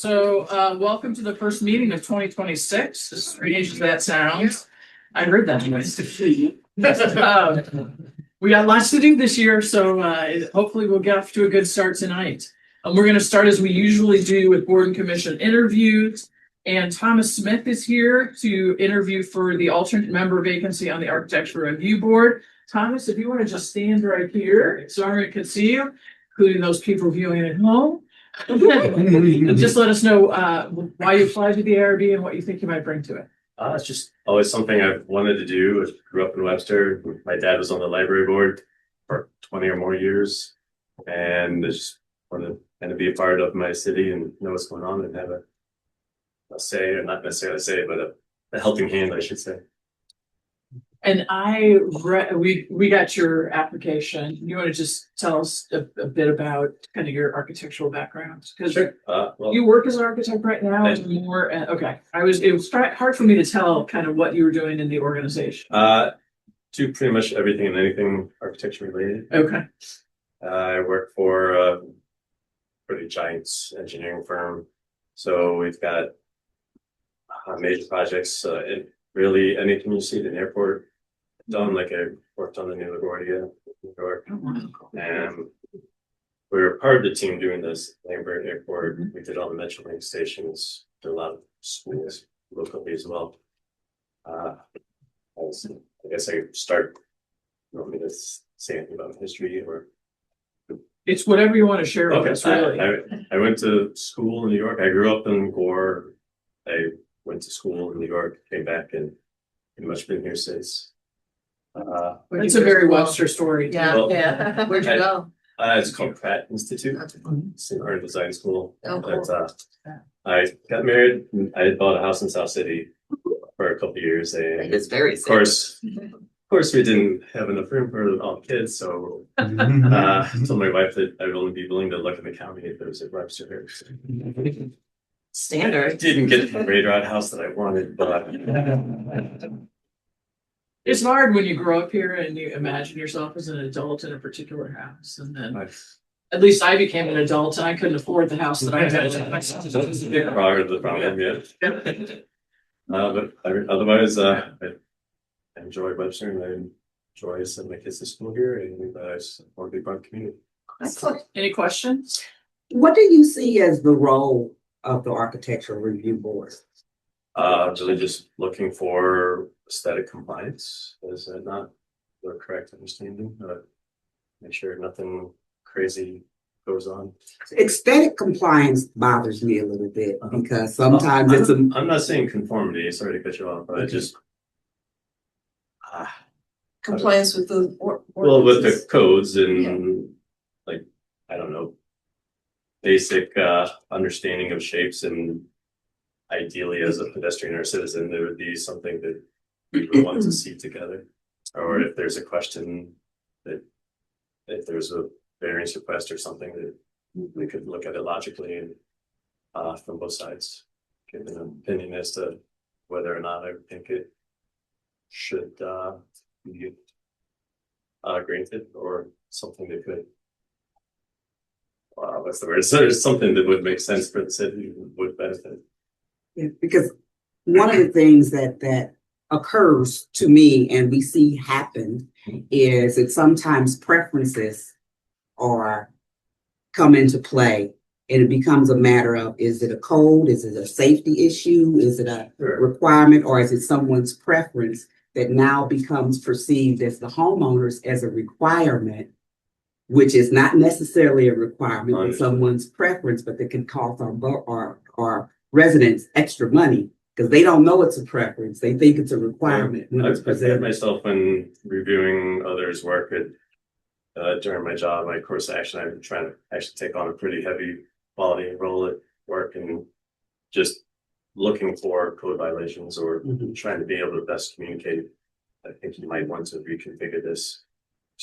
Welcome to the first meeting of 2026. As strange as that sounds, I heard that noise. We got lots to do this year, so hopefully we'll get off to a good start tonight. We're going to start as we usually do with board and commission interviews. And Thomas Smith is here to interview for the alternate member vacancy on the Architecture Review Board. Thomas, if you want to just stand right here so everyone can see you, including those people viewing at home. And just let us know why you applied to the ARB and what you think you might bring to it. It's just always something I've wanted to do. I grew up in Webster. My dad was on the library board for 20 or more years, and I just wanted to kind of be a part of my city and know what's going on and have a say, or not necessarily a say, but a helping hand, I should say. And we got your application. You want to just tell us a bit about kind of your architectural background? Because Sure. you work as an architect right now. Okay. It was hard for me to tell kind of what you were doing in the organization. Do pretty much everything and anything architecture related. Okay. I work for a pretty giant engineering firm, so we've got major projects. Really anything you see at an airport done. Like I worked on the new LaGuardia in New York, and we were part of the team doing this Lambert Airport. We did all the Metrolink stations, did a lot of schools locally as well. I guess I start. You want me to say anything about history or? It's whatever you want to share with us, really. I went to school in New York. I grew up in Gore. I went to school in New York, came back, and pretty much been here since. It's a very Webster story. Yeah. Well, Yeah. Where'd you go? It's called Pratt Institute. It's an art and design school. Oh, cool. But, I got married. I bought a house in South City for a couple of years. And It's very of course, we didn't have enough room for all the kids. So I told my wife that I would only be willing to look in the county if it was at Webster. Standard. I didn't get the radar house that I wanted, but It's hard when you grow up here and you imagine yourself as an adult in a particular house, and then at least I became an adult and I couldn't afford the house that I had. That's a big part of the problem, yeah. But otherwise, I enjoy Webster and I enjoy sending my kids to school here, and I support a big part of the community. Excellent. Any questions? What do you see as the role of the Architectural Review Board? Really just looking for aesthetic compliance. Is that not the correct understanding? Make sure nothing crazy goes on. Aesthetic compliance bothers me a little bit because sometimes I'm not saying conformity. Sorry to cut you off, but I just Compliance with the well, with the codes and like, I don't know, basic understanding of shapes, and ideally as a pedestrian or a citizen, there would be something that we would want to see together. Or if there's a question that if there's a variance request or something, that we could look at it logically and from both sides, give an opinion as to whether or not I think it should be granted, or something that could what's the word? So there's something that would make sense for the city, would benefit. Yeah, because one of the things that occurs to me and we see happen is that sometimes preferences are come into play, and it becomes a matter of, is it a code? Is it a safety issue? Is it a requirement, or is it someone's preference that now becomes perceived as the homeowners as a requirement, which is not necessarily a requirement, but someone's preference, but that can cost our residents extra money because they don't know it's a preference. They think it's a requirement. I've had myself when reviewing others' work during my job, my course of action. I'm trying to actually take on a pretty heavy quality role at work and just looking for code violations or trying to be able to best communicate. I think you might want to reconfigure this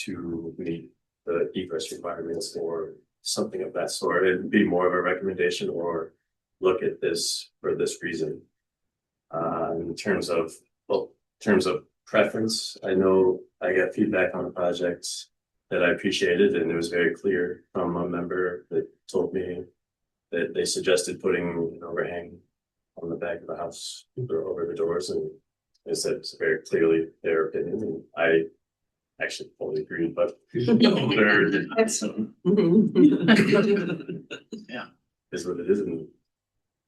to meet the egress requirements or something of that sort. It'd be more of a recommendation, or look at this for this reason. In terms of preference, I know I got feedback on the projects that I appreciated, and it was very clear from a member that told me they suggested putting an overhang on the back of the house or over the doors, and they said it's very clearly their opinion, and I actually fully agree, but Yeah. is what it is, and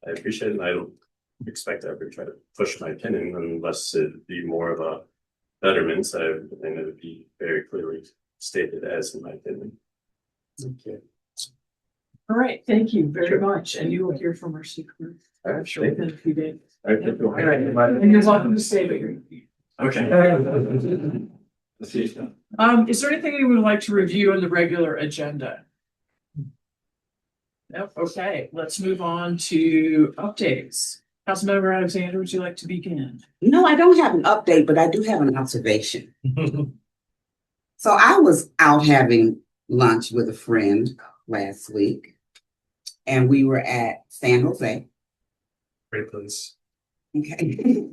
I appreciate it, and I don't expect to ever try to push my opinion unless it be more of a betterment. I think it would be very clearly stated as my opinion. Okay. All right, thank you very much, and you will hear from our speaker. I'm sure within a few days. All right, thank you. All right, and you're welcome to stay, but you're. Okay. Is there anything you would like to review on the regular agenda? Nope. Okay, let's move on to updates. Councilmember Alexander, would you like to begin? No, I don't have an update, but I do have an observation. So I was out having lunch with a friend last week, and we were at San Jose. Great place. Okay.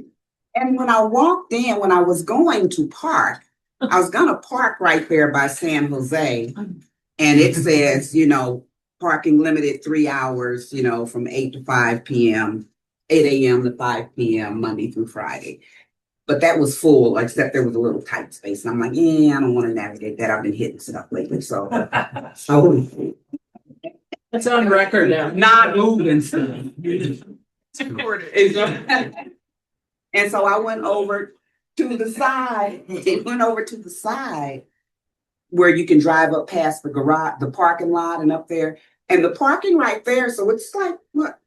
And when I walked in, when I was going to park, I was gonna park right there by San Jose. And it says, parking limited 3 hours, from 8 to 5 p.m., 8 a.m. to 5 p.m., Monday through Friday. But that was full, except there was a little tight space. And I'm like, I don't want to navigate that. I've been hitting stuff lately. So It's on record now. not moving stuff. And so I went over to the side. It went over to the side where you can drive up past the garage, the parking lot, and up there. And the parking right there, so it's like, what,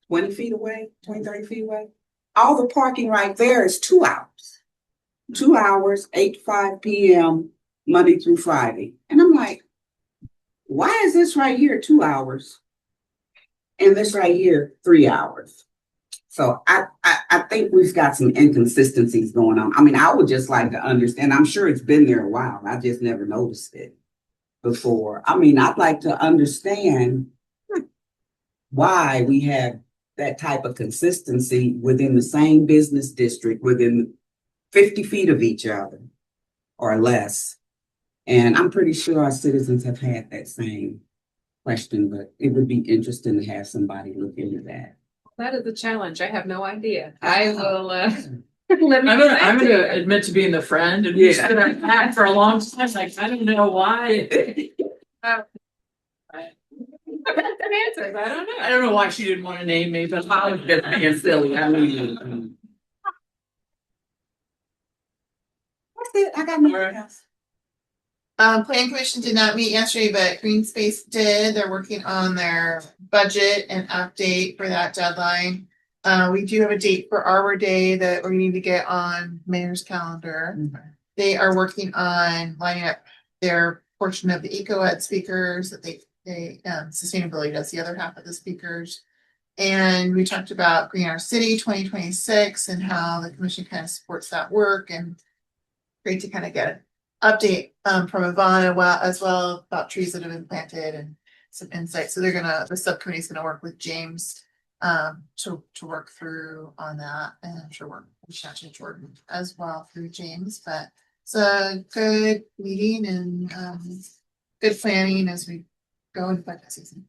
20 feet away, 20, 30 feet away? All the parking right there is 2 hours. 2 hours, 8 to 5 p.m., Monday through Friday. And I'm like, why is this right here 2 hours? And this right here, 3 hours. So I think we've got some inconsistencies going on. I mean, I would just like to understand. I'm sure it's been there a while. I just never noticed it before. I mean, I'd like to understand why we have that type of consistency within the same business district, within 50 feet of each other or less. And I'm pretty sure our citizens have had that same question, but it would be interesting to have somebody look into that. That is a challenge. I have no idea. I will, I'm gonna admit to being the friend, and we've been on that for a long time. Like, I don't know why. some answers. I don't know. I don't know why she didn't want to name me, but I was just being silly. I mean, That's it. I got nothing else. Plan Commission did not meet yesterday, but Green Space did. They're working on their budget and update for that deadline. We do have a date for Arbor Day that we need to get on mayor's calendar. They are working on lining up their portion of the EcoEd speakers that they sustainability does the other half of the speakers. And we talked about Green Our City 2026 and how the commission kind of supports that work, and great to kind of get update from Ivana as well about trees that have been planted and some insights. So the subcommittee is going to work with James to work through on that, and I'm sure we're reaching out to Jordan as well through James. But it's a good meeting and good planning as we go into budget season.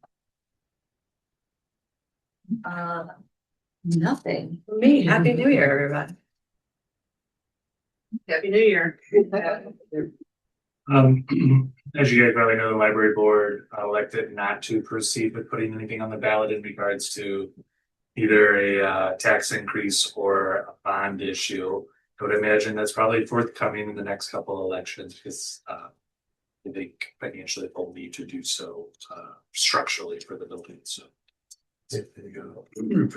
Nothing for me. Happy New Year, everybody. Happy New Year. As you guys probably know, the library board elected not to proceed with putting anything on the ballot in regards to either a tax increase or a bond issue. I would imagine that's probably forthcoming in the next couple of elections because I think financially they'll need to do so structurally for the building. So There you go.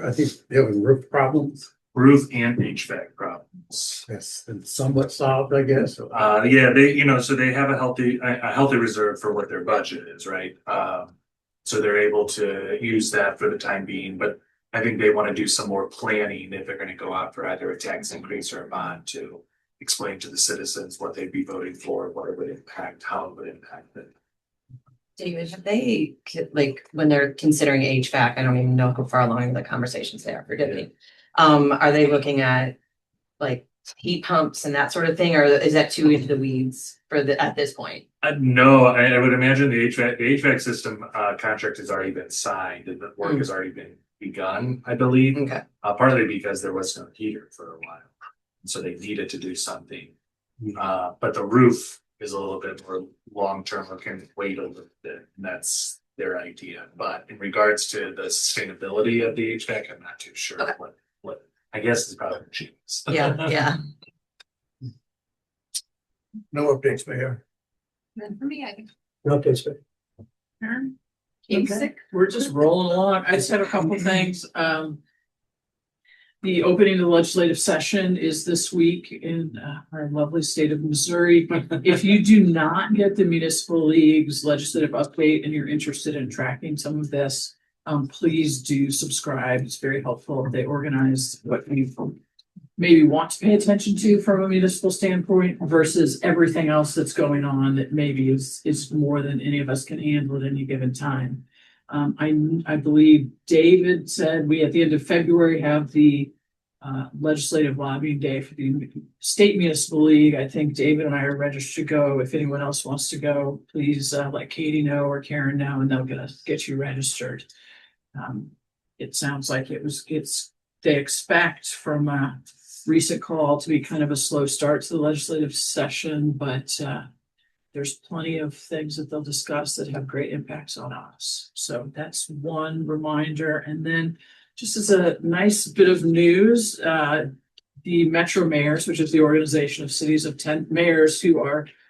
I think they're having roof problems. roof and HVAC problems. That's been somewhat solved, I guess. Yeah, so they have a healthy reserve for what their budget is, right? So they're able to use that for the time being, but I think they want to do some more planning if they're going to go out for either a tax increase or a bond to explain to the citizens what they'd be voting for, what it would impact, how it would impact it. David, have they, like, when they're considering HVAC, I don't even know how far along the conversations they are, forgive me. Are they looking at like heat pumps and that sort of thing, or is that too into the weeds for at this point? No, I would imagine the HVAC system contract has already been signed and the work has already been begun, I believe. Okay. Partly because there was no heater for a while, so they needed to do something. But the roof is a little bit more long-term or can wait a little bit, and that's their idea. But in regards to the sustainability of the HVAC, I'm not too sure Okay. what I guess is probably cheapest. Yeah. No updates, Mayor. Then for me, I think. No updates, Mayor. Karen? Okay, we're just rolling along. I just have a couple of things. The opening of the legislative session is this week in our lovely state of Missouri. If you do not get the Municipal League's legislative update and you're interested in tracking some of this, please do subscribe. It's very helpful. They organize what you maybe want to pay attention to from a municipal standpoint versus everything else that's going on that maybe is more than any of us can handle at any given time. I believe David said we at the end of February have the legislative lobbying day for the State Municipal League. I think David and I are registered to go. If anyone else wants to go, please let Katie know or Karen know, and they'll get you registered. It sounds like they expect from a recent call to be kind of a slow start to the legislative session, but there's plenty of things that they'll discuss that have great impacts on us. So that's one reminder. And then just as a nice bit of news, the Metro Mayors, which is the organization of cities of 10 mayors who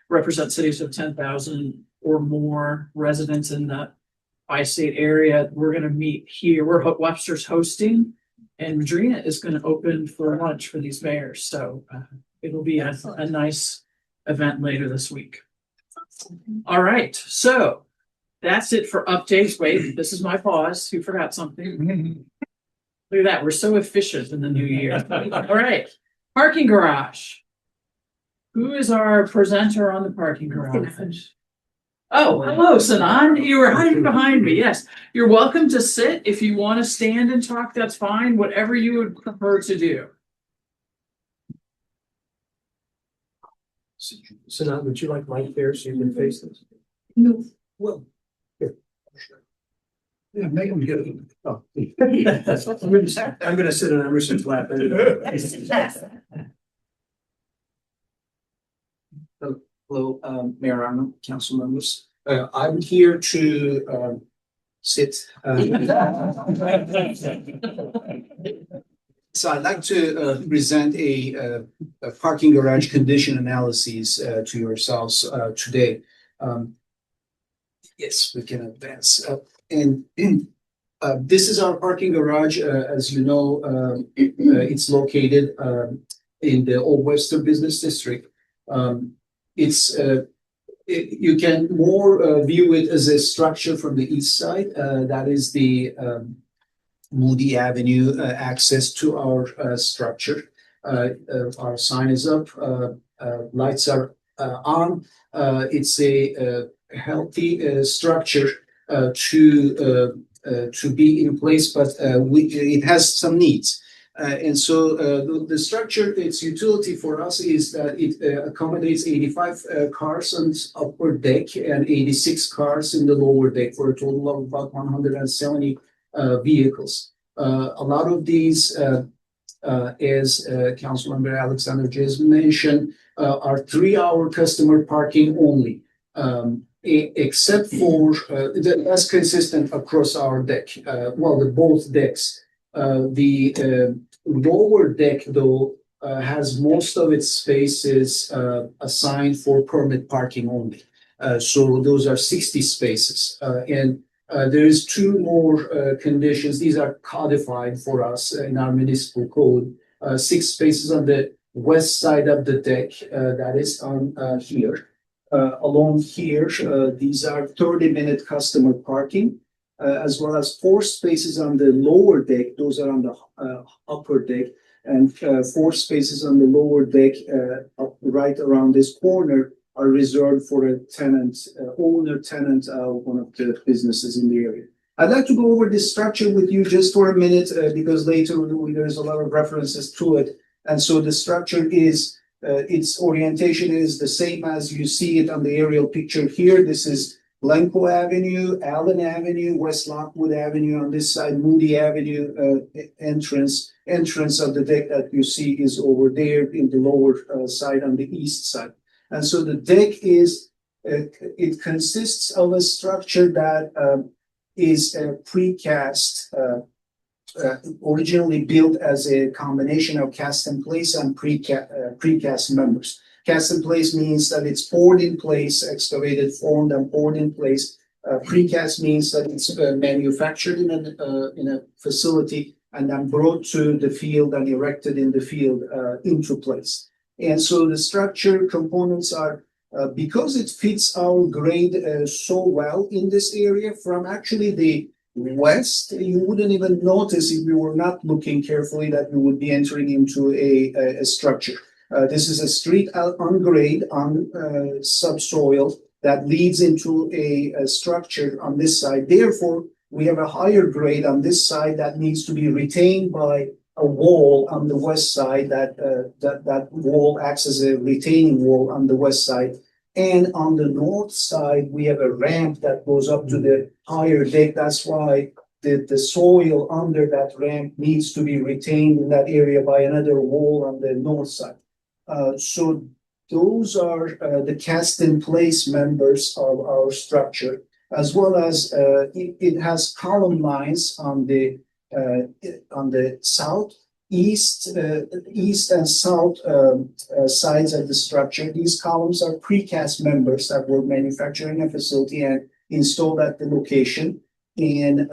represent cities of 10,000 or more residents in the bi-state area, we're going to meet here. Webster's hosting, and Madrina is going to open for lunch for these mayors. So it'll be a nice event later this week. All right, so that's it for updates. Wait, this is my pause. Who forgot something? Look at that. We're so efficient in the new year. All right, parking garage. Who is our presenter on the parking garage? Oh, hello, Sanan. You were hiding behind me. Yes, you're welcome to sit. If you want to stand and talk, that's fine. Whatever you would prefer to do. So now, would you like Mike there so you can face this? No. Well, here. Yeah, make him get it. Oh. I'm gonna sit on Emerson's lap. Hello, Mayor Arnold, council members. I'm here to sit. So I'd like to present a parking garage condition analysis to yourselves today. Yes, we can advance. And this is our parking garage. As you know, it's located in the Old Webster Business District. You can more view it as a structure from the east side. That is the Moody Avenue access to our structure. Our sign is up, lights are on. It's a healthy structure to be in place, but it has some needs. And so the structure, its utility for us is that it accommodates 85 cars on upper deck and 86 cars in the lower deck for a total of about 170 vehicles. A lot of these, as Councilmember Alexander just mentioned, are 3-hour customer parking only, except for that's consistent across our deck. Both decks. The lower deck, though, has most of its spaces assigned for permit parking only. So those are 60 spaces. And there is 2 more conditions. These are codified for us in our municipal code. 6 spaces on the west side of the deck, that is on here. Along here, these are 30-minute customer parking. As well as 4 spaces on the lower deck, those are on the upper deck, and 4 spaces on the lower deck, right around this corner, are reserved for a tenant, owner-tenant of one of the businesses in the area. I'd like to go over this structure with you just for a minute, because later there's a lot of references to it. And so the structure is, its orientation is the same as you see it on the aerial picture here. This is Blanco Avenue, Allen Avenue, West Lockwood Avenue on this side, Moody Avenue entrance of the deck that you see is over there in the lower side on the east side. And so the deck is, it consists of a structure that is a precast, originally built as a combination of cast in place and precast members. Cast in place means that it's poured in place, excavated, formed, and poured in place. Precast means that it's manufactured in a facility and then brought to the field and erected in the field into place. And so the structure components are, because it fits our grade so well in this area from actually the west, you wouldn't even notice if you were not looking carefully that you would be entering into a structure. This is a street on grade, on subsoil that leads into a structure on this side. Therefore, we have a higher grade on this side that needs to be retained by a wall on the west side. That wall acts as a retaining wall on the west side. And on the north side, we have a ramp that goes up to the higher deck. That's why the soil under that ramp needs to be retained in that area by another wall on the north side. So those are the cast in place members of our structure, as well as it has column lines on the south, east and south sides of the structure. These columns are precast members that were manufactured in a facility and installed at the location. And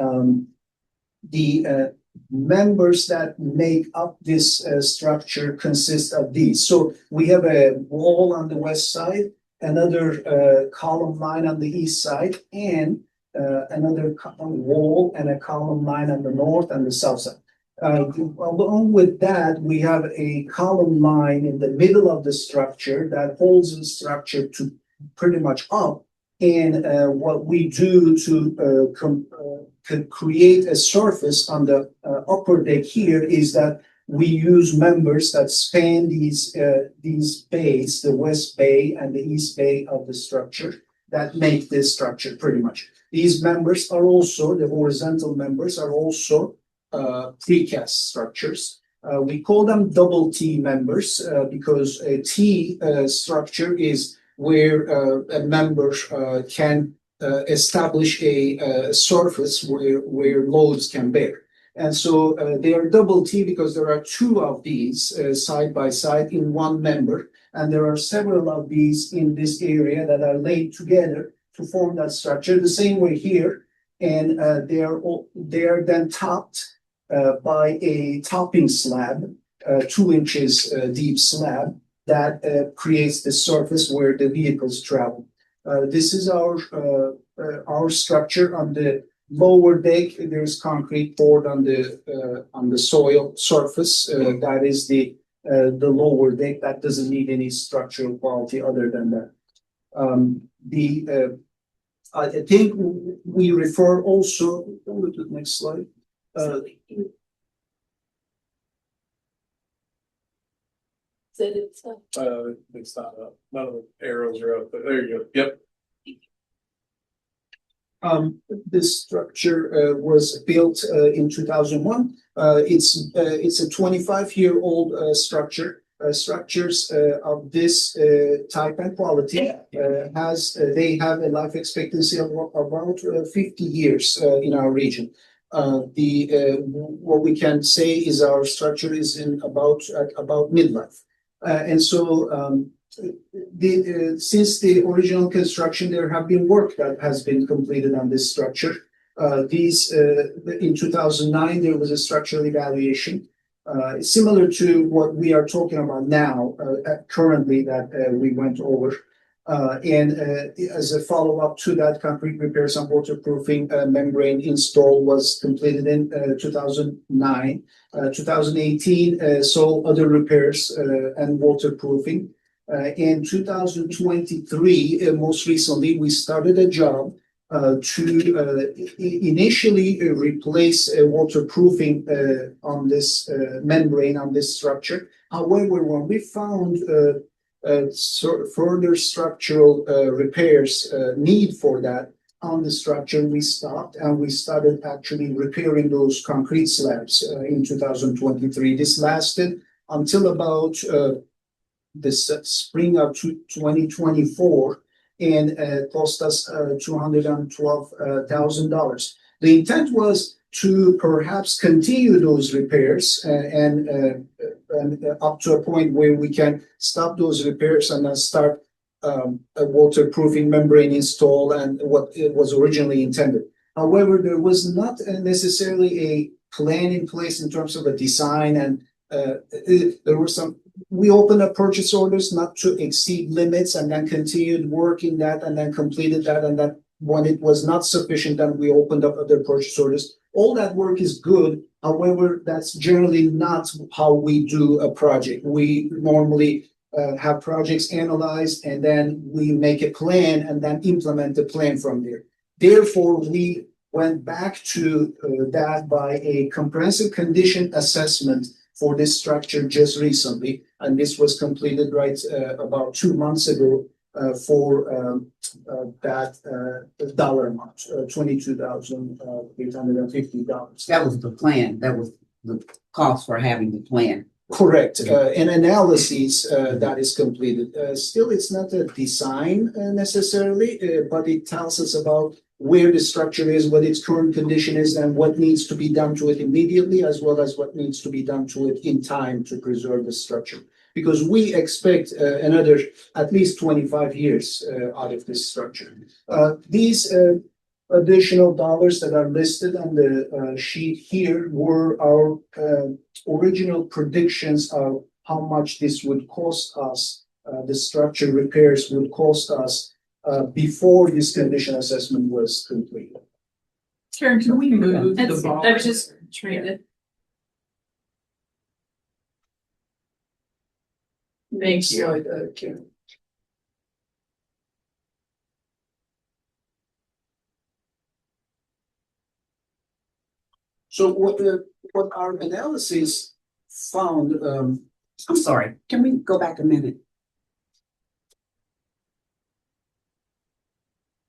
the members that make up this structure consist of these. So we have a wall on the west side, another column line on the east side, and another wall and a column line on the north and the south side. Along with that, we have a column line in the middle of the structure that holds the structure to pretty much up. And what we do to create a surface on the upper deck here is that we use members that span these bays, the west bay and the east bay of the structure, that make this structure pretty much. These members are also, the horizontal members are also precast structures. We call them double T members because a T structure is where a member can establish a surface where loads can bear. And so they are double T because there are two of these side by side in one member. And there are several of these in this area that are laid together to form that structure, the same way here. And they are then topped by a topping slab, 2 inches deep slab that creates the surface where the vehicles travel. This is our structure. On the lower deck, there's concrete poured on the soil surface. That is the lower deck. That doesn't need any structural quality other than that. I think we refer also, go to the next slide. It's not up. None of the arrows are up, but there you go. Yep. This structure was built in 2001. It's a 25-year-old structure. Structures of this type and quality they have a life expectancy of about 50 years in our region. What we can say is our structure is at about midlife. And so since the original construction, there have been work that has been completed on this structure. In 2009, there was a structural evaluation similar to what we are talking about now, currently that we went over. And as a follow-up to that, concrete repairs and waterproofing membrane install was completed in 2009. 2018 saw other repairs and waterproofing. In 2023, most recently, we started a job initially replace waterproofing on this membrane on this structure. However, when we found further structural repairs need for that on the structure, we stopped and we started actually repairing those concrete slabs in 2023. This lasted until about the spring of 2024 and cost us $212,000. The intent was to perhaps continue those repairs and up to a point where we can stop those repairs and then start a waterproofing membrane install and what it was originally intended. However, there was not necessarily a plan in place in terms of a design, and there were some. We opened up purchase orders not to exceed limits, and then continued working that, and then completed that, and then when it was not sufficient, then we opened up other purchase orders. All that work is good. However, that's generally not how we do a project. We normally have projects analyzed, and then we make a plan and then implement the plan from there. Therefore, we went back to that by a comprehensive condition assessment for this structure just recently, and this was completed about 2 months ago for that dollar amount, $22,850. That was the plan. That was the cost for having the plan. Correct. An analysis that is completed. Still, it's not a design necessarily, but it tells us about where the structure is, what its current condition is, and what needs to be done to it immediately, as well as what needs to be done to it in time to preserve the structure. Because we expect another at least 25 years out of this structure. These additional dollars that are listed on the sheet here were our original predictions of how much this would cost us, the structure repairs would cost us before this condition assessment was completed. Karen, can we move the That's, ball? I was just trying to Thank you. Slide, Karen. So what our analysis found, I'm sorry, can we go back a minute?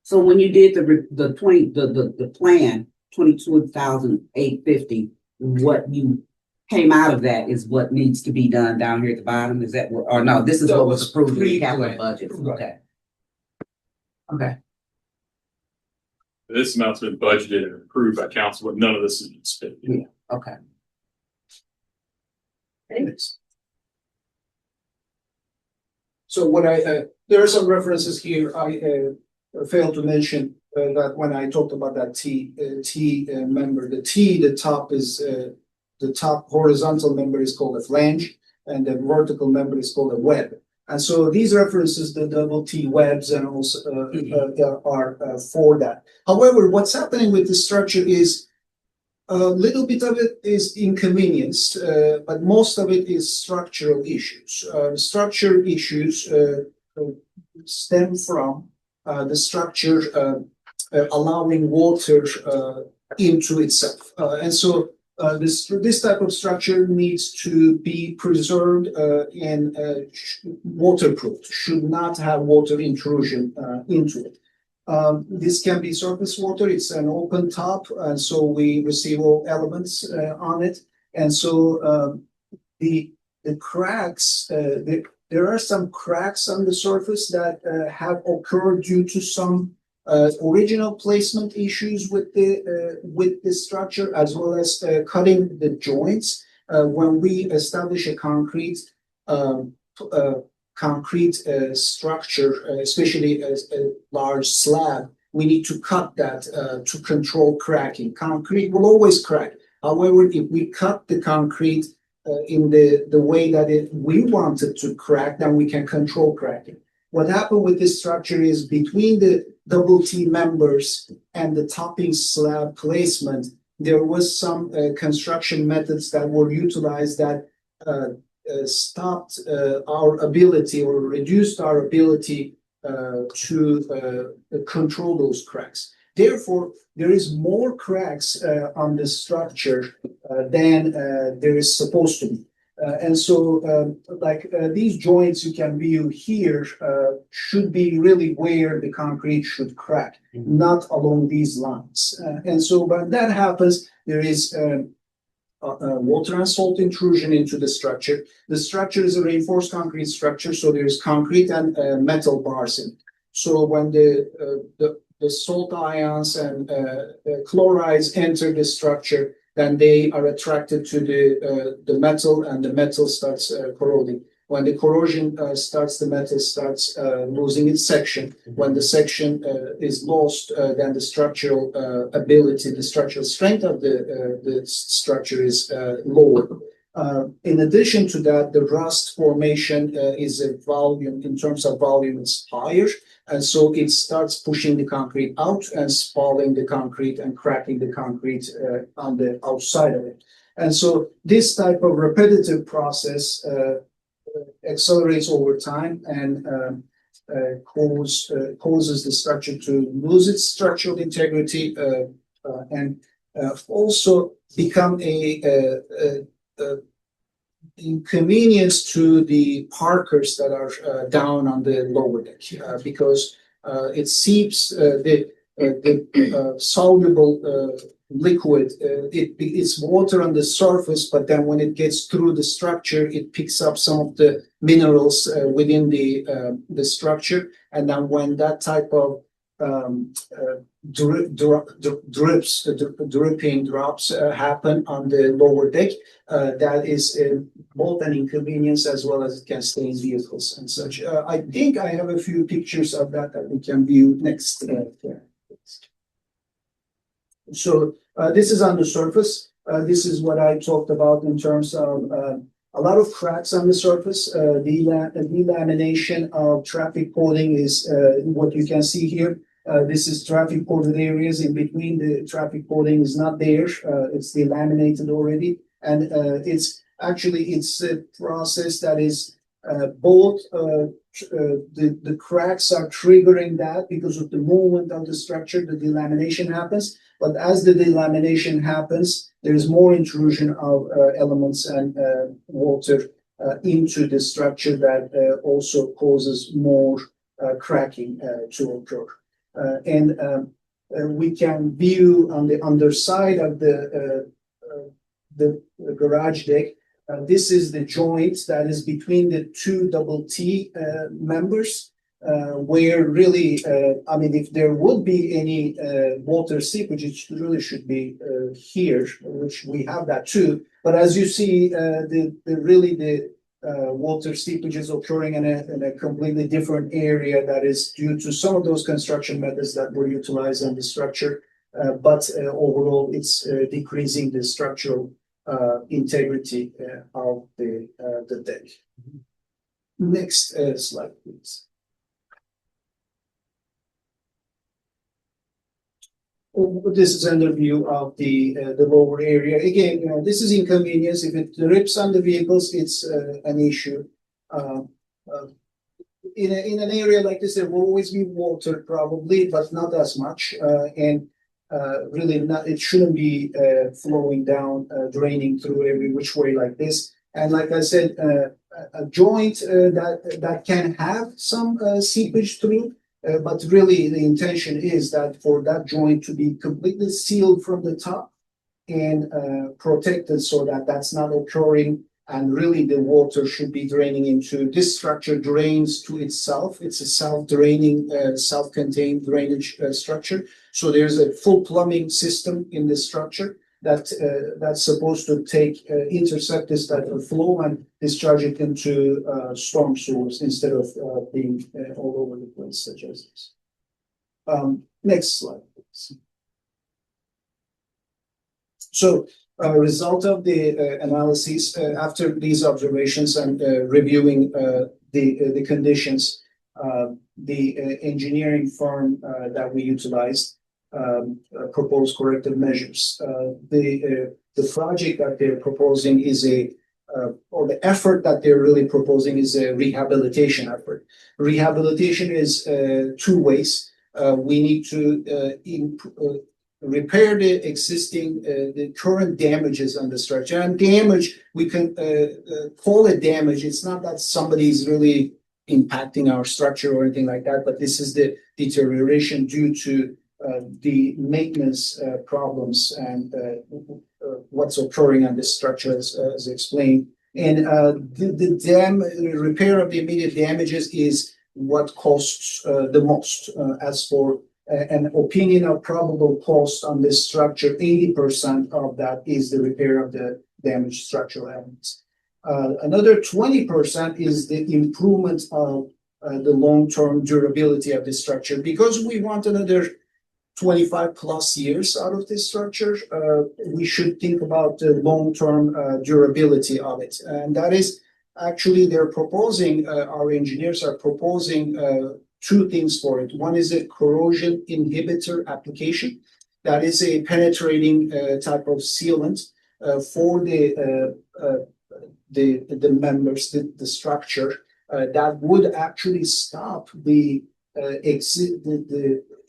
So when you did the plan, 22,850, what you came out of that is what needs to be done down here at the bottom? Is that what, or no, this is That what was was approved in the pre-planned. capital budget? Right. Okay. Okay. This amount's been budgeted and approved by council, but none of this has been spent. Yeah. Okay. Thanks. So what there are some references here. I failed to mention that when I talked about that T member, the top is the top horizontal member is called a flange, and the vertical member is called a web. And so these references, the double T webs, and also are for that. However, what's happening with the structure is a little bit of it is inconvenienced, but most of it is structural issues. Structural issues stem from the structure allowing water into itself. And so this type of structure needs to be preserved and waterproofed, should not have water intrusion into it. This can be surface water, it's an open top, and so we receive all elements on it. And so the cracks, there are some cracks on the surface that have occurred due to some original placement issues with the structure, as well as cutting the joints. When we establish a concrete structure, especially a large slab, we need to cut that to control cracking. Concrete will always crack. However, if we cut the concrete in the way that we want it to crack, then we can control cracking. What happened with this structure is between the double T members and the topping slab placement, there was some construction methods that were utilized that stopped our ability or reduced our ability to control those cracks. Therefore, there is more cracks on the structure than there is supposed to be. And so, these joints you can view here should be really where the concrete should crack, not along these lines. And so, when that happens, there is water and salt intrusion into the structure. The structure is a reinforced concrete structure, so there is concrete and metal bars in it. So when the salt ions and chlorides enter the structure, then they are attracted to the metal, and the metal starts corroding. When the corrosion starts, the metal starts losing its section. When the section is lost, then the structural ability, the structural strength of the structure is lower. In addition to that, the rust formation is a volume, in terms of volume, it's higher. And so it starts pushing the concrete out and spalling the concrete and cracking the concrete on the outside of it. And so this type of repetitive process accelerates over time and causes the structure to lose its structural integrity and also become a inconvenience to the parkers that are down on the lower deck because it seeps the soluble liquid. It's water on the surface, but then when it gets through the structure, it picks up some of the minerals within the structure. And then when that type of dripping drops happen on the lower deck, that is both an inconvenience as well as it can stain vehicles and such. I think I have a few pictures of that we can view next. So this is on the surface. This is what I talked about in terms of a lot of cracks on the surface. Delamination of traffic coding is what you can see here. This is traffic coded areas. In between, the traffic coding is not there. It's delaminated already. And it's a process that is both the cracks are triggering that because of the movement of the structure, the delamination happens. But as the delamination happens, there is more intrusion of elements and water into the structure that also causes more cracking to occur. And we can view on the underside of the garage deck. This is the joint that is between the two double T members, where really, if there would be any water seepage, it really should be here, which we have that too. But as you see, the water seepage is occurring in a completely different area that is due to some of those construction methods that were utilized on the structure. But overall, it's decreasing the structural integrity of the deck. Next slide, please. This is an overview of the lower area. Again, this is inconvenience. If it drips on the vehicles, it's an issue. In an area like this, there will always be water, probably, but not as much. And really, it shouldn't be flowing down, draining through every which way like this. And like I said, a joint that can have some seepage through. But really, the intention is that for that joint to be completely sealed from the top and protected so that that's not occurring. And really, the water should be draining into this structure, drains to itself. It's a self-draining, self-contained drainage structure. So there's a full plumbing system in this structure that's supposed to intercept this type of flow and discharge it into storm sewers instead of being all over the place such as this. Next slide, please. So result of the analysis after these observations and reviewing the conditions, the engineering firm that we utilized propose corrective measures. The project that they're proposing is or the effort that they're really proposing is a rehabilitation effort. Rehabilitation is two ways. We need to repair the existing, the current damages on the structure. And damage, we can call it damage. It's not that somebody is really impacting our structure or anything like that, but this is the deterioration due to the maintenance problems and what's occurring on this structure as explained. And the repair of the immediate damages is what costs the most. As for an opinion of probable cost on this structure, 80% of that is the repair of the damaged structural elements. Another 20% is the improvement of the long-term durability of the structure. Because we want another 25 plus years out of this structure, we should think about the long-term durability of it. And that is actually they're proposing, our engineers are proposing two things for it. One is a corrosion inhibitor application. That is a penetrating type of sealant for the members, the structure, that would actually stop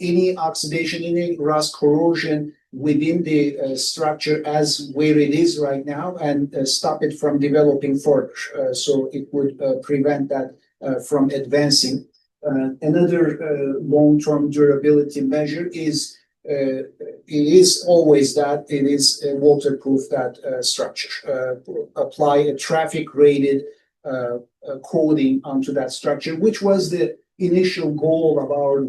any oxidation, any rust corrosion within the structure as where it is right now, and stop it from developing further. So it would prevent that from advancing. Another long-term durability measure is it is always that it is waterproof, that structure. Apply a traffic rated coating onto that structure, which was the initial goal of our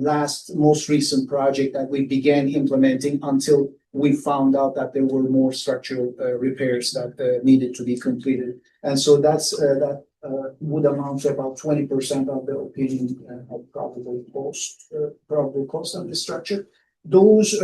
most recent project that we began implementing until we found out that there were more structural repairs that needed to be completed. And so that's that would amount to about 20% of the opinion of probable cost of the structure. Those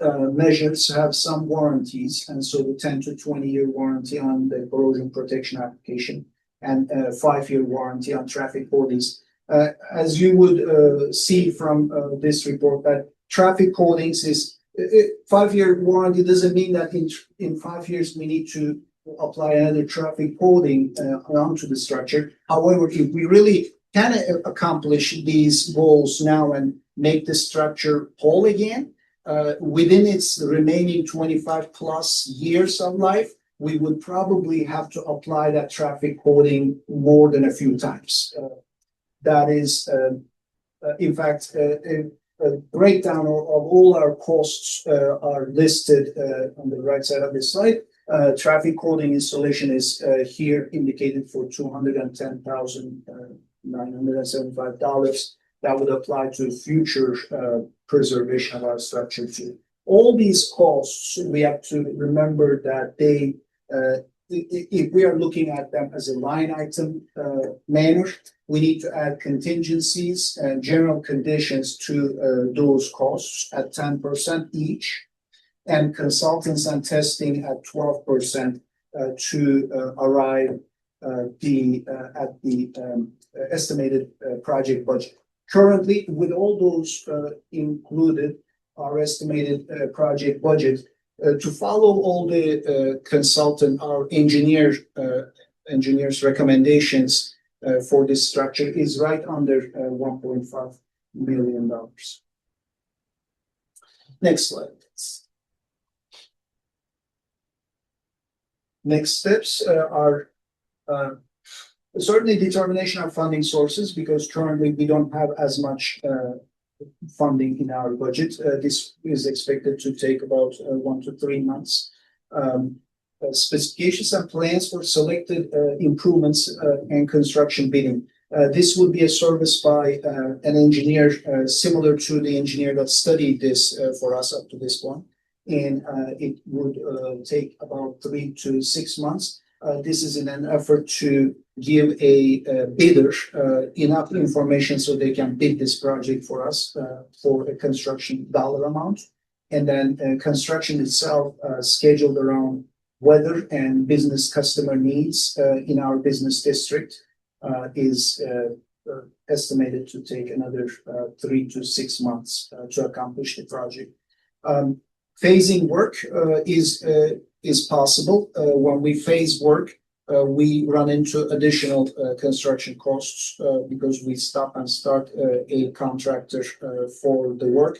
measures have some warranties, and so the 10 to 20-year warranty on the corrosion protection application and 5-year warranty on traffic coatings. As you would see from this report, that traffic coatings is 5-year warranty doesn't mean that in 5 years we need to apply another traffic coating onto the structure. However, if we really can accomplish these goals now and make the structure whole again, within its remaining 25 plus years of life, we would probably have to apply that traffic coating more than a few times. That is, in fact, a breakdown of all our costs are listed on the right side of this slide. Traffic coating installation is here indicated for $210,975. That would apply to future preservation of our structure too. All these costs, we have to remember that they, if we are looking at them as a line item manner, we need to add contingencies and general conditions to those costs at 10% each, and consultants and testing at 12% to arrive at the estimated project budget. Currently, with all those included, our estimated project budget to follow all the our engineers' recommendations for this structure is right under $1.5 million. Next slide, please. Next steps are certainly determination of funding sources, because currently we don't have as much funding in our budget. This is expected to take about 1 to 3 months. Specifications and plans for selected improvements and construction bidding. This would be a service by an engineer similar to the engineer that studied this for us up to this point. And it would take about 3 to 6 months. This is in an effort to give a bidder enough information so they can bid this project for us for a construction dollar amount. And then construction itself scheduled around weather and business customer needs in our business district is estimated to take another 3 to 6 months to accomplish the project. Phasing work is possible. When we phase work, we run into additional construction costs because we stop and start a contractor for the work,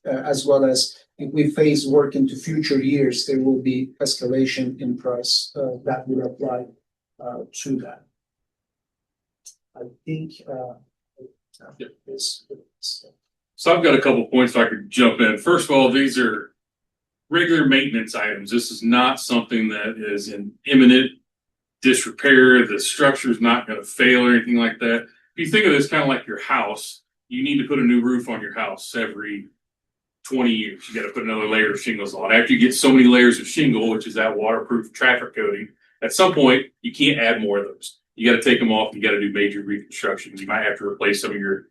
as well as if we phase work into future years, there will be escalation in price that would apply to that. I think this. So I've got a couple points if I could jump in. First of all, these are regular maintenance items. This is not something that is in imminent disrepair. The structure is not going to fail or anything like that. If you think of this kind of like your house, you need to put a new roof on your house every 20 years. You got to put another layer of shingles on. After you get so many layers of shingle, which is that waterproof traffic coating, at some point you can't add more of those. You got to take them off. You got to do major reconstruction. You might have to replace some of your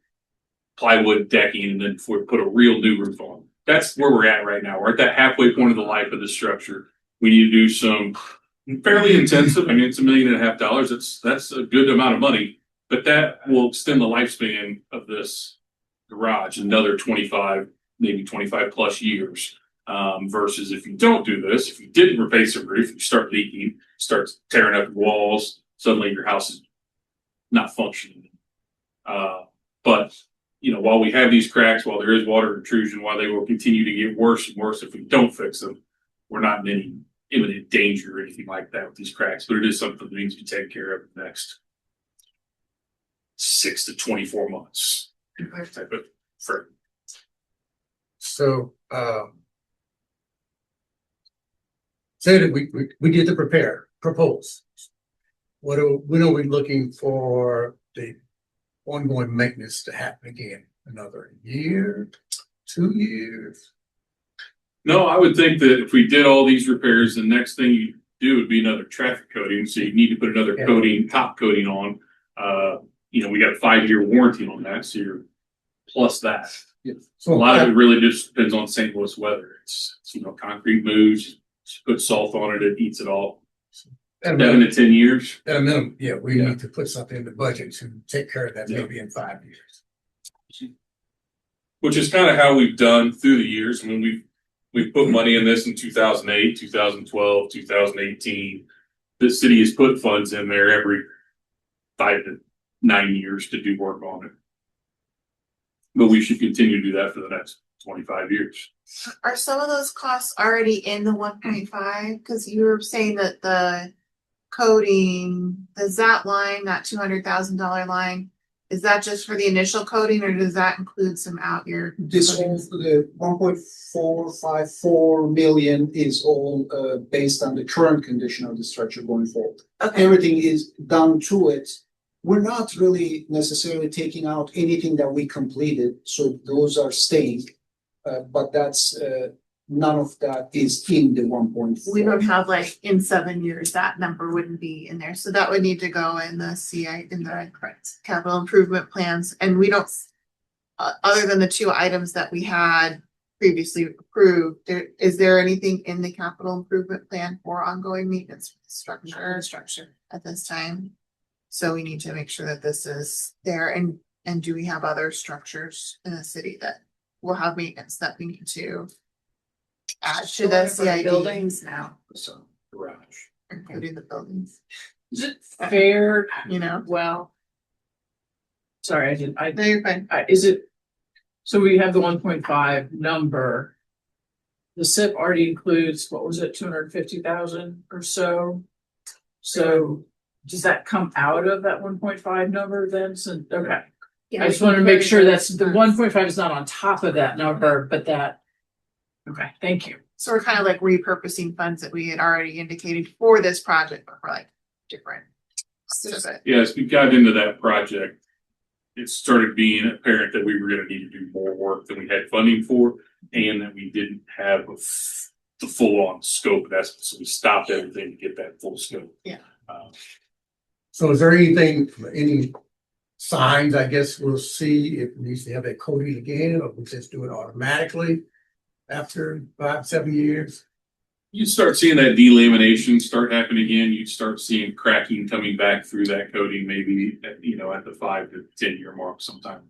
plywood decking and then put a real new roof on. That's where we're at right now. We're at that halfway point of the life of the structure. We need to do some fairly intensive. I mean, it's $1.5 million. That's a good amount of money, but that will extend the lifespan of this garage another 25, maybe 25 plus years. Versus if you don't do this, if you didn't replace the roof, you start leaking, starts tearing up walls, suddenly your house is not functioning. But you know, while we have these cracks, while there is water intrusion, while they will continue to get worse and worse if we don't fix them, we're not in any imminent danger or anything like that with these cracks. But it is something that needs to be taken care of in the next 6 to 24 months. Type of frame. So, say that we did the propose. When are we looking for the ongoing maintenance to happen again? Another year, 2 years? No, I would think that if we did all these repairs, the next thing you do would be another traffic coating. So you need to put another coating, top coating on. You know, we got a 5-year warranty on that. So you're plus that. Yeah. So a lot of it really just depends on St. Louis weather. It's you know, concrete moves, put salt on it, it eats it all. 7 to 10 years. At a minimum, yeah, we need to put something in the budget to take care of that maybe in 5 years. Which is kind of how we've done through the years. I mean, we've put money in this in 2008, 2012, 2018. The city has put funds in there every 5 to 9 years to do work on it. But we should continue to do that for the next 25 years. Are some of those costs already in the 1.5? Because you were saying that the coding, does that line, that $200,000 line, is that just for the initial coding, or does that include some out year? This all, the 1.454 million is all based on the current condition of the structure going forward. Okay. Everything is done to it. We're not really necessarily taking out anything that we completed, so those are staying. But that's none of that is in the 1.4. We don't have like in 7 years, that number wouldn't be in there. So that would need to go in the CI, in the capital improvement plans. And we don't, other than the 2 items that we had previously approved, is there anything in the capital improvement plan for ongoing maintenance structure at this time? So we need to make sure that this is there. And do we have other structures in the city that will have maintenance that we need to add to the CID buildings now? So garage. Including the buildings, Is it fair? you know? Well, sorry, No, you're fine. is it, so we have the 1.5 number. The SIP already includes, what was it, 250,000 or so? So does that come out of that 1.5 number then? So, okay. I just wanted to make sure that's the 1.5 is not on top of that number, but that, okay, thank you. So we're kind of like repurposing funds that we had already indicated for this project, but for like different. Yeah, as we got into that project, it started being apparent that we were going to need to do more work than we had funding for, and that we didn't have the full on scope of that. So we stopped everything to get that full scope. Yeah. So is there any signs, I guess we'll see if it needs to have that coating again, or we just do it automatically after 5, 7 years? You start seeing that delamination start happening again. You start seeing cracking coming back through that coating, maybe at the 5 to 10 year mark sometime.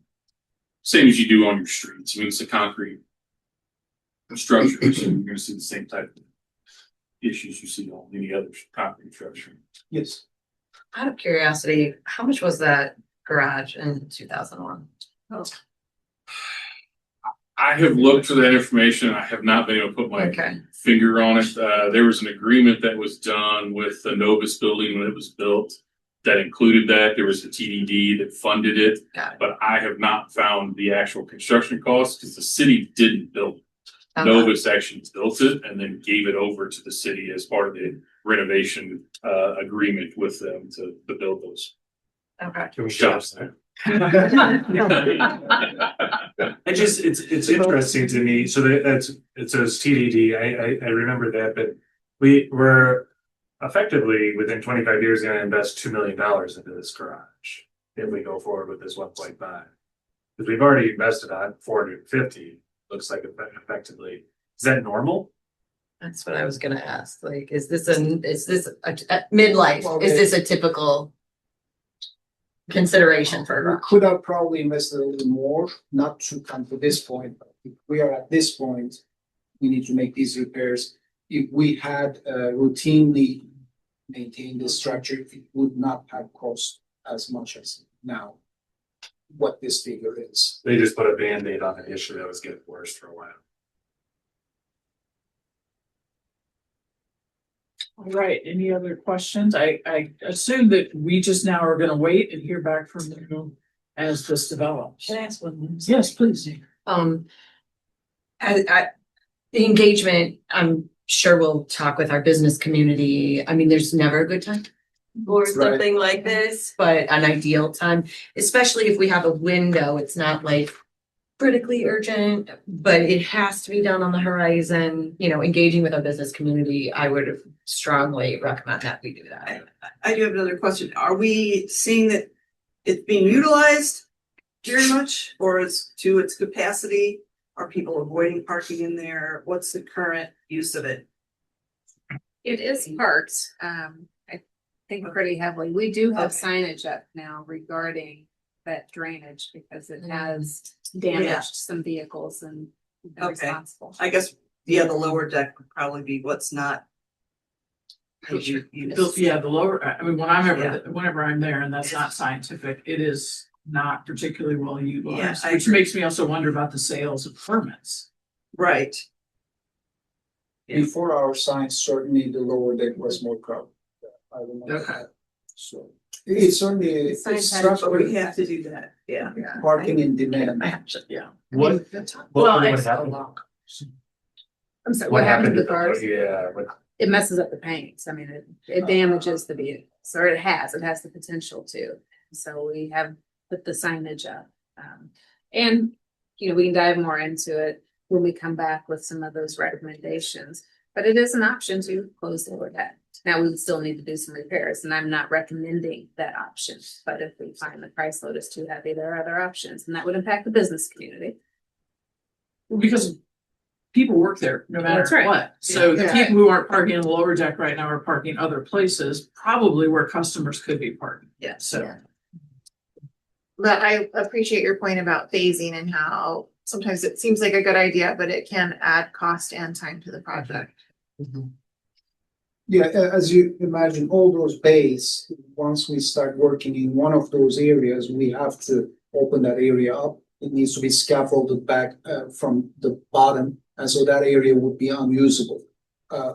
Same as you do on your streets. I mean, it's a concrete structure, so you're going to see the same type of issues you see on any other concrete structure. Yes. Out of curiosity, how much was that garage in 2001? I have looked for that information. I have not been able to put my Okay. finger on it. There was an agreement that was done with the Novus building when it was built that included that. There was a TDD that funded it, Got it. but I have not found the actual construction costs because the city didn't build it. Okay. Novus actually built it and then gave it over to the city as part of the renovation agreement with them to build those Okay. Can we shops there? there. It's interesting to me. So it says TDD. I remember that, but we were effectively within 25 years going to invest $2 million into this garage if we go forward with this 1.5. Because we've already invested on 450. Looks like effectively. Is that normal? That's what I was gonna ask. Like, is this a midlife? Is this a typical consideration for a We garage? could have probably invested a little more, not to come to this point, but if we are at this point, we need to make these repairs. If we had routinely maintained the structure, it would not have cost as much as now. What this figure is. They just put a Band-Aid on an issue that was getting worse for a while. All right, any other questions? I assume that we just now are gonna wait and hear back from you as this develops. Can I ask one? Yes, please. The engagement, I'm sure we'll talk with our business community. I mean, there's never a good time for Right. something like this, but an ideal time, especially if we have a window. It's not like critically urgent, but it has to be done on the horizon. You know, engaging with our business community, I would strongly recommend that we do that. I do have another question. Are we seeing that it's being utilized very much or is to its capacity? Are people avoiding parking in there? What's the current use of it? It is parked, I think pretty heavily. We do have Okay. signage up now regarding that drainage because it has Yeah. damaged some vehicles and been Okay. responsible. I guess, yeah, the lower deck would probably be what's not. as you use. Yeah, the lower, I mean, Yeah. whenever I'm there, and that's not scientific, it is not particularly well utilized, I which agree. makes me also wonder about the sales of permits. Right. Yeah. Before our signs, certainly the lower deck was more crowded. I remember Okay. that. So it's certainly The signs it's had- But structural we have to do that, yeah. parking in demand. Yeah. What Well, would it's- happen? I'm sorry, what happened to the cars? Yeah, It messes up the paints. I mean, it damages the vehicles, or it has the potential to. So we have put the signage up. And, you know, we can dive more into it when we come back with some of those recommendations. But it is an option to close the lower deck. Now, we would still need to do some repairs, and I'm not recommending that option. But if we find the price load is too heavy, there are other options, and that would impact the business community. Because people work there no matter That's right. what. So the Yeah. people who aren't parking in the lower deck right now are parking other places, probably where customers could be parking. Yeah. So. Yeah. But I appreciate your point about phasing and how sometimes it seems like a good idea, but it can add cost and time to the project. Yeah, as you imagine, all those bays, once we start working in one of those areas, we have to open that area up. It needs to be scaffolded back from the bottom, and so that area would be unusable.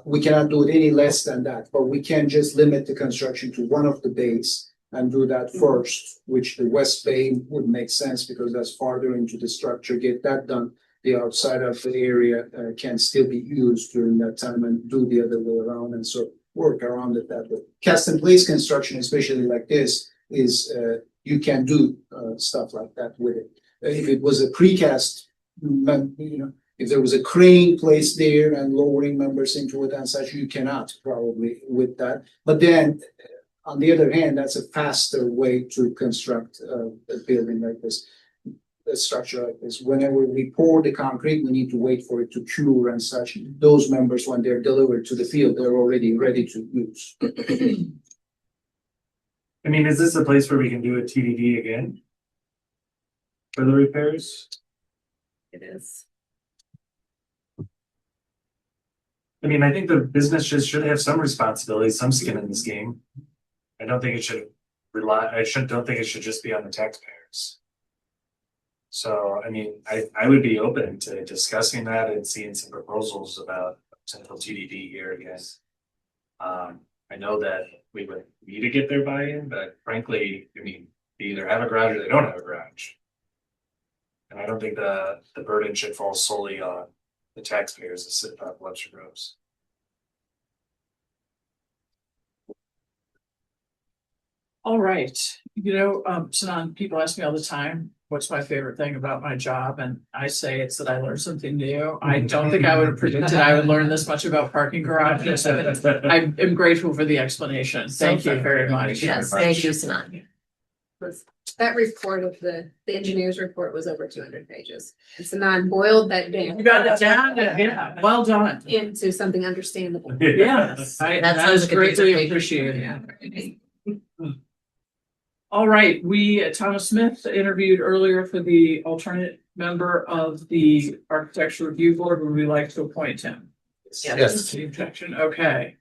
We cannot do it any less than that, but we can just limit the construction to one of the bays and do that first, which the west bay would make sense because that's farther into the structure. Get that done. The outside of the area can still be used during that time and do the other way around and so work around it that way. Cast in place construction, especially like this, is you can do stuff like that with it. If it was a precast, if there was a crane placed there and lowering members into it and such, you cannot probably with that. But then, on the other hand, that's a faster way to construct a building like this. A structure like this. Whenever we pour the concrete, we need to wait for it to cure and such. Those members, when they're delivered to the field, they're already ready to use. I mean, is this a place where we can do a TDD again? For the repairs? It is. I mean, I think the business should have some responsibility, some skin in this game. I don't think it should don't think it should just be on the taxpayers. So, I mean, I would be open to discussing that and seeing some proposals about central TDD here again. I know that we would need to get their buy-in, but frankly, I mean, they either have a garage or they don't have a garage. And I don't think the burden should fall solely on the taxpayers that sit on Webster Groves. All right, Sanan, people ask me all the time, what's my favorite thing about my job? And I say it's that I learn something new. I don't think I would have predicted I would learn this much about parking garages. I am grateful for the explanation. Thank you very much. Yes, thank you, Sanan. That report of the engineer's report was over 200 pages. And Sanan boiled that down. You got it down, yeah, well done. Into something understandable. Yes, that is greatly appreciated. All right, Thomas Smith interviewed earlier for the alternate member of the Architecture Review Board. Would we like to appoint him? Yes. The objection, okay.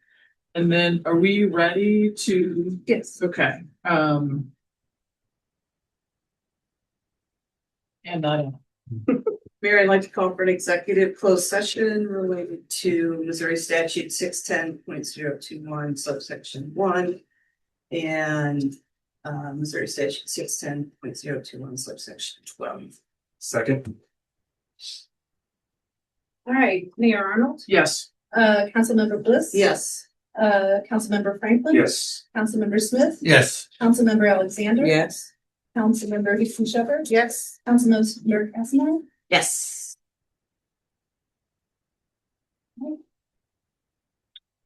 And then are we ready to? Yes. Okay, and Mayor, I'd like to call for an executive closed session related to Missouri statute 610.021 subsection 1 and Missouri statute 610.021 subsection 12. Second. All right, Mayor Arnold, yes. Councilmember Bliss. Yes. Councilmember Franklin. Yes. Councilmember Smith. Yes. Councilmember Alexander. Yes. Councilmember Houston Shepherd. Yes. Councilmember Cassidy. Yes.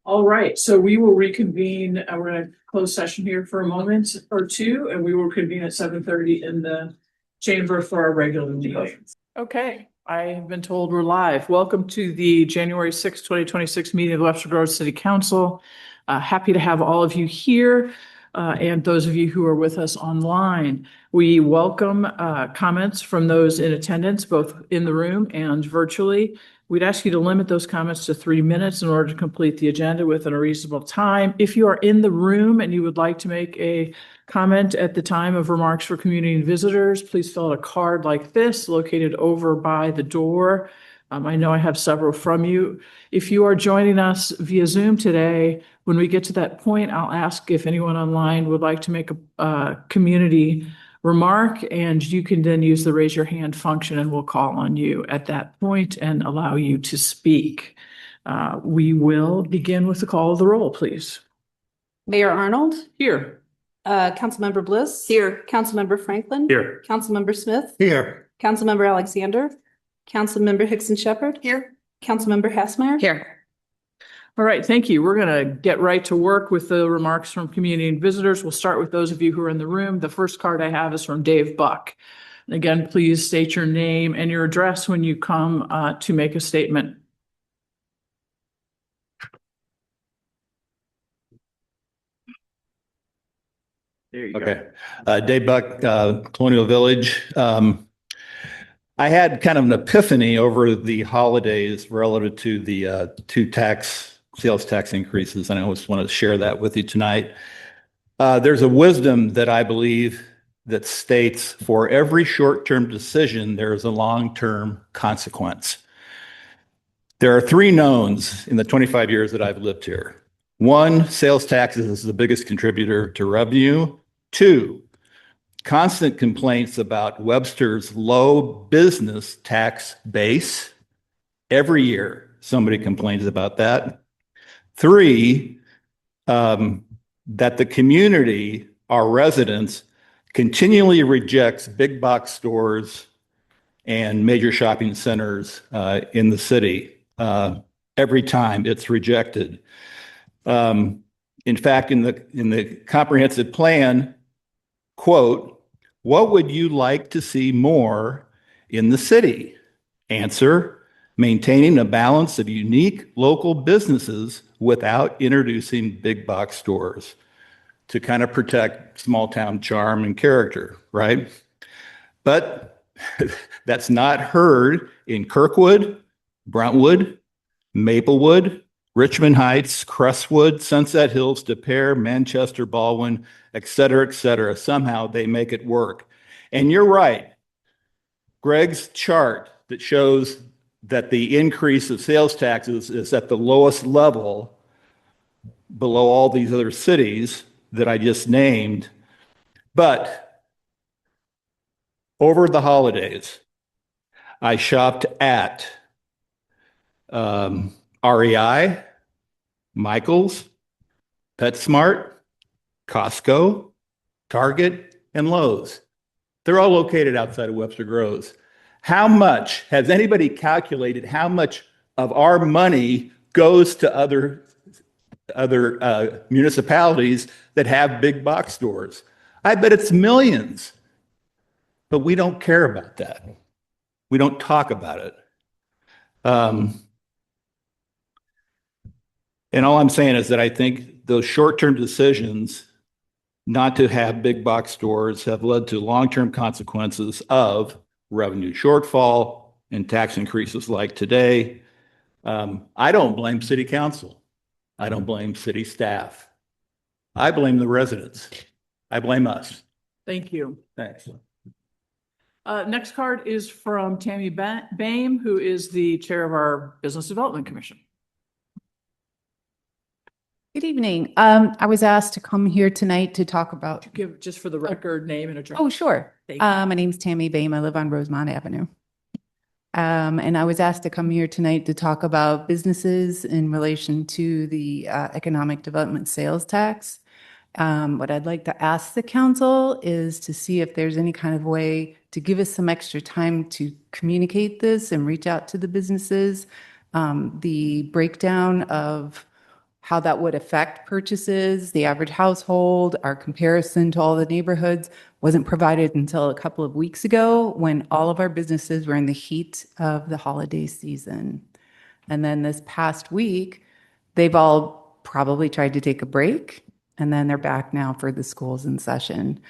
All right, so we will reconvene. We're going to close session here for a moment or two, and we will convene at 7:30 in the chamber for our regular meeting. Okay, I have been told we're live. Welcome to the January 6, 2026 meeting of the Webster Groves City Council. Happy to have all of you here and those of you who are with us online. We welcome comments from those in attendance, both in the room and virtually. We'd ask you to limit those comments to 3 minutes in order to complete the agenda within a reasonable time. If you are in the room and you would like to make a comment at the time of remarks for community and visitors, please fill out a card like this located over by the door. I know I have several from you. If you are joining us via Zoom today, when we get to that point, I'll ask if anyone online would like to make a community remark, and you can then use the raise your hand function and we'll call on you at that point and allow you to speak. We will begin with the call of the roll, please. Mayor Arnold, Here. Councilmember Bliss. Here. Councilmember Franklin. Here. Councilmember Smith. Here. Councilmember Alexander. Councilmember Hickson Shepherd. Here. Councilmember Hassmeyer. Here. All right, thank you. We're going to get right to work with the remarks from community and visitors. We'll start with those of you who are in the room. The first card I have is from Dave Buck. And again, please state your name and your address when you come to make a statement. There you go. Okay. Dave Buck, Colonial Village. I had kind of an epiphany over the holidays relative to the two sales tax increases, and I just want to share that with you tonight. There's a wisdom that I believe that states for every short-term decision, there is a long-term consequence. There are three knowns in the 25 years that I've lived here. One, sales taxes is the biggest contributor to revenue. Two, constant complaints about Webster's low business tax base. Every year, somebody complains about that. Three, that the community, our residents, continually rejects big box stores and major shopping centers in the city. Every time it's rejected. In fact, in the comprehensive plan, quote, what would you like to see more in the city? Answer, maintaining a balance of unique local businesses without introducing big box stores to kind of protect small town charm and character, right? But that's not heard in Kirkwood, Brentwood, Maplewood, Richmond Heights, Crestwood, Sunset Hills, De Pere, Manchester, Baldwin, et cetera, et cetera. Somehow they make it work. And you're right. Greg's chart that shows that the increase of sales taxes is at the lowest level below all these other cities that I just named. But over the holidays, I shopped at REI, Michael's, PetSmart, Costco, Target, and Lowe's. They're all located outside of Webster Groves. How much has anybody calculated how much of our money goes to other municipalities that have big box stores? I bet it's millions, but we don't care about that. We don't talk about it. And all I'm saying is that I think those short-term decisions not to have big box stores have led to long-term consequences of revenue shortfall and tax increases like today. I don't blame city council. I don't blame city staff. I blame the residents. I blame us. Thank you. Thanks. Next card is from Tammy Boehm, who is the chair of our Business Development Commission. Good evening. I was asked to come here tonight to talk about. Give just for the record name and address. Oh, sure. Thank you. My name's Tammy Boehm. I live on Rosemont Avenue. And I was asked to come here tonight to talk about businesses in relation to the economic development sales tax. What I'd like to ask the council is to see if there's any kind of way to give us some extra time to communicate this and reach out to the businesses. The breakdown of how that would affect purchases, the average household, our comparison to all the neighborhoods wasn't provided until a couple of weeks ago when all of our businesses were in the heat of the holiday season. And then this past week, they've all probably tried to take a break, and then they're back now for the schools in session.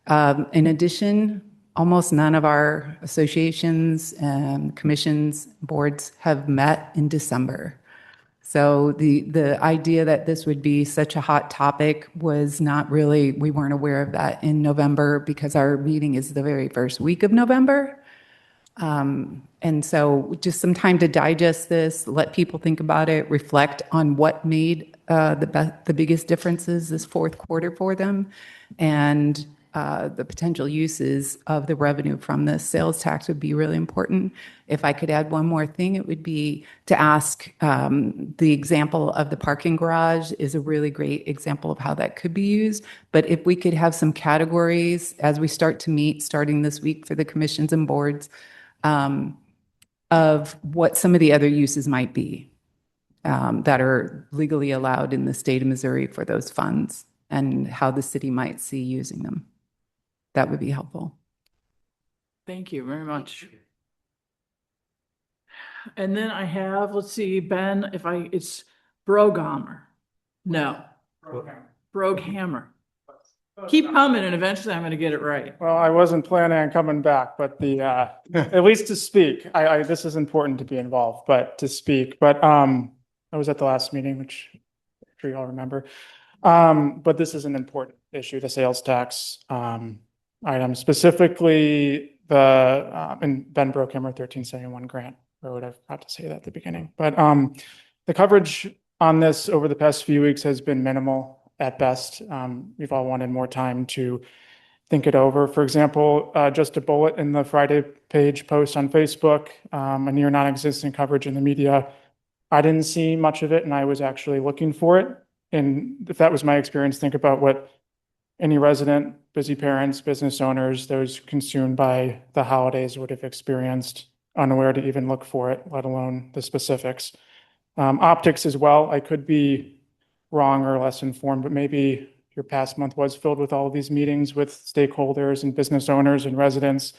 In addition, almost none of our associations and commissions, boards have met in December. So the idea that this would be such a hot topic was not really, we weren't aware of that in November because our meeting is the very first week of November. And so just some time to digest this, let people think about it, reflect on what made the biggest differences this fourth quarter for them, and the potential uses of the revenue from the sales tax would be really important. If I could add one more thing, it would be to ask, the example of the parking garage is a really great example of how that could be used. But if we could have some categories as we start to meet, starting this week for the commissions and boards, of what some of the other uses might be that are legally allowed in the state of Missouri for those funds and how the city might see using them. That would be helpful. Thank you very much. And then I have, let's see, Ben, it's Broghammer. No. Broghammer. Keep coming and eventually I'm going to get it right. Well, I wasn't planning on coming back, but at least to speak, this is important to be involved, but to speak, but, I was at the last meeting, which I'm sure you all remember. But this is an important issue, the sales tax, item, specifically in Ben Brookhammer 1371 Grant Road. I forgot to say that at the beginning, but the coverage on this over the past few weeks has been minimal at best. We've all wanted more time to think it over. For example, just a bullet in the Friday page post on Facebook, a near non-existent coverage in the media. I didn't see much of it, and I was actually looking for it. And if that was my experience, think about what any resident, busy parents, business owners, those consumed by the holidays would have experienced, unaware to even look for it, let alone the specifics. Optics as well. I could be wrong or less informed, but maybe your past month was filled with all of these meetings with stakeholders and business owners and residents,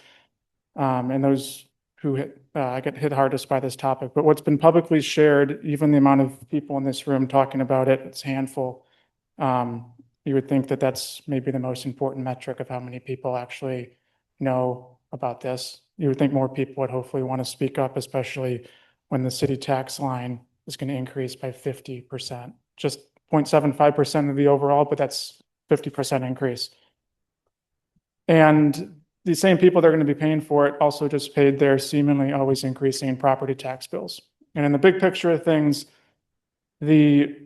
and those who get hit hardest by this topic. But what's been publicly shared, even the amount of people in this room talking about it, it's a handful. You would think that that's maybe the most important metric of how many people actually know about this. You would think more people would hopefully want to speak up, especially when the city tax line is going to increase by 50%, just 0.75% of the overall, but that's 50% increase. And the same people that are going to be paying for it also just paid their seemingly always increasing property tax bills. And in the big picture of things, the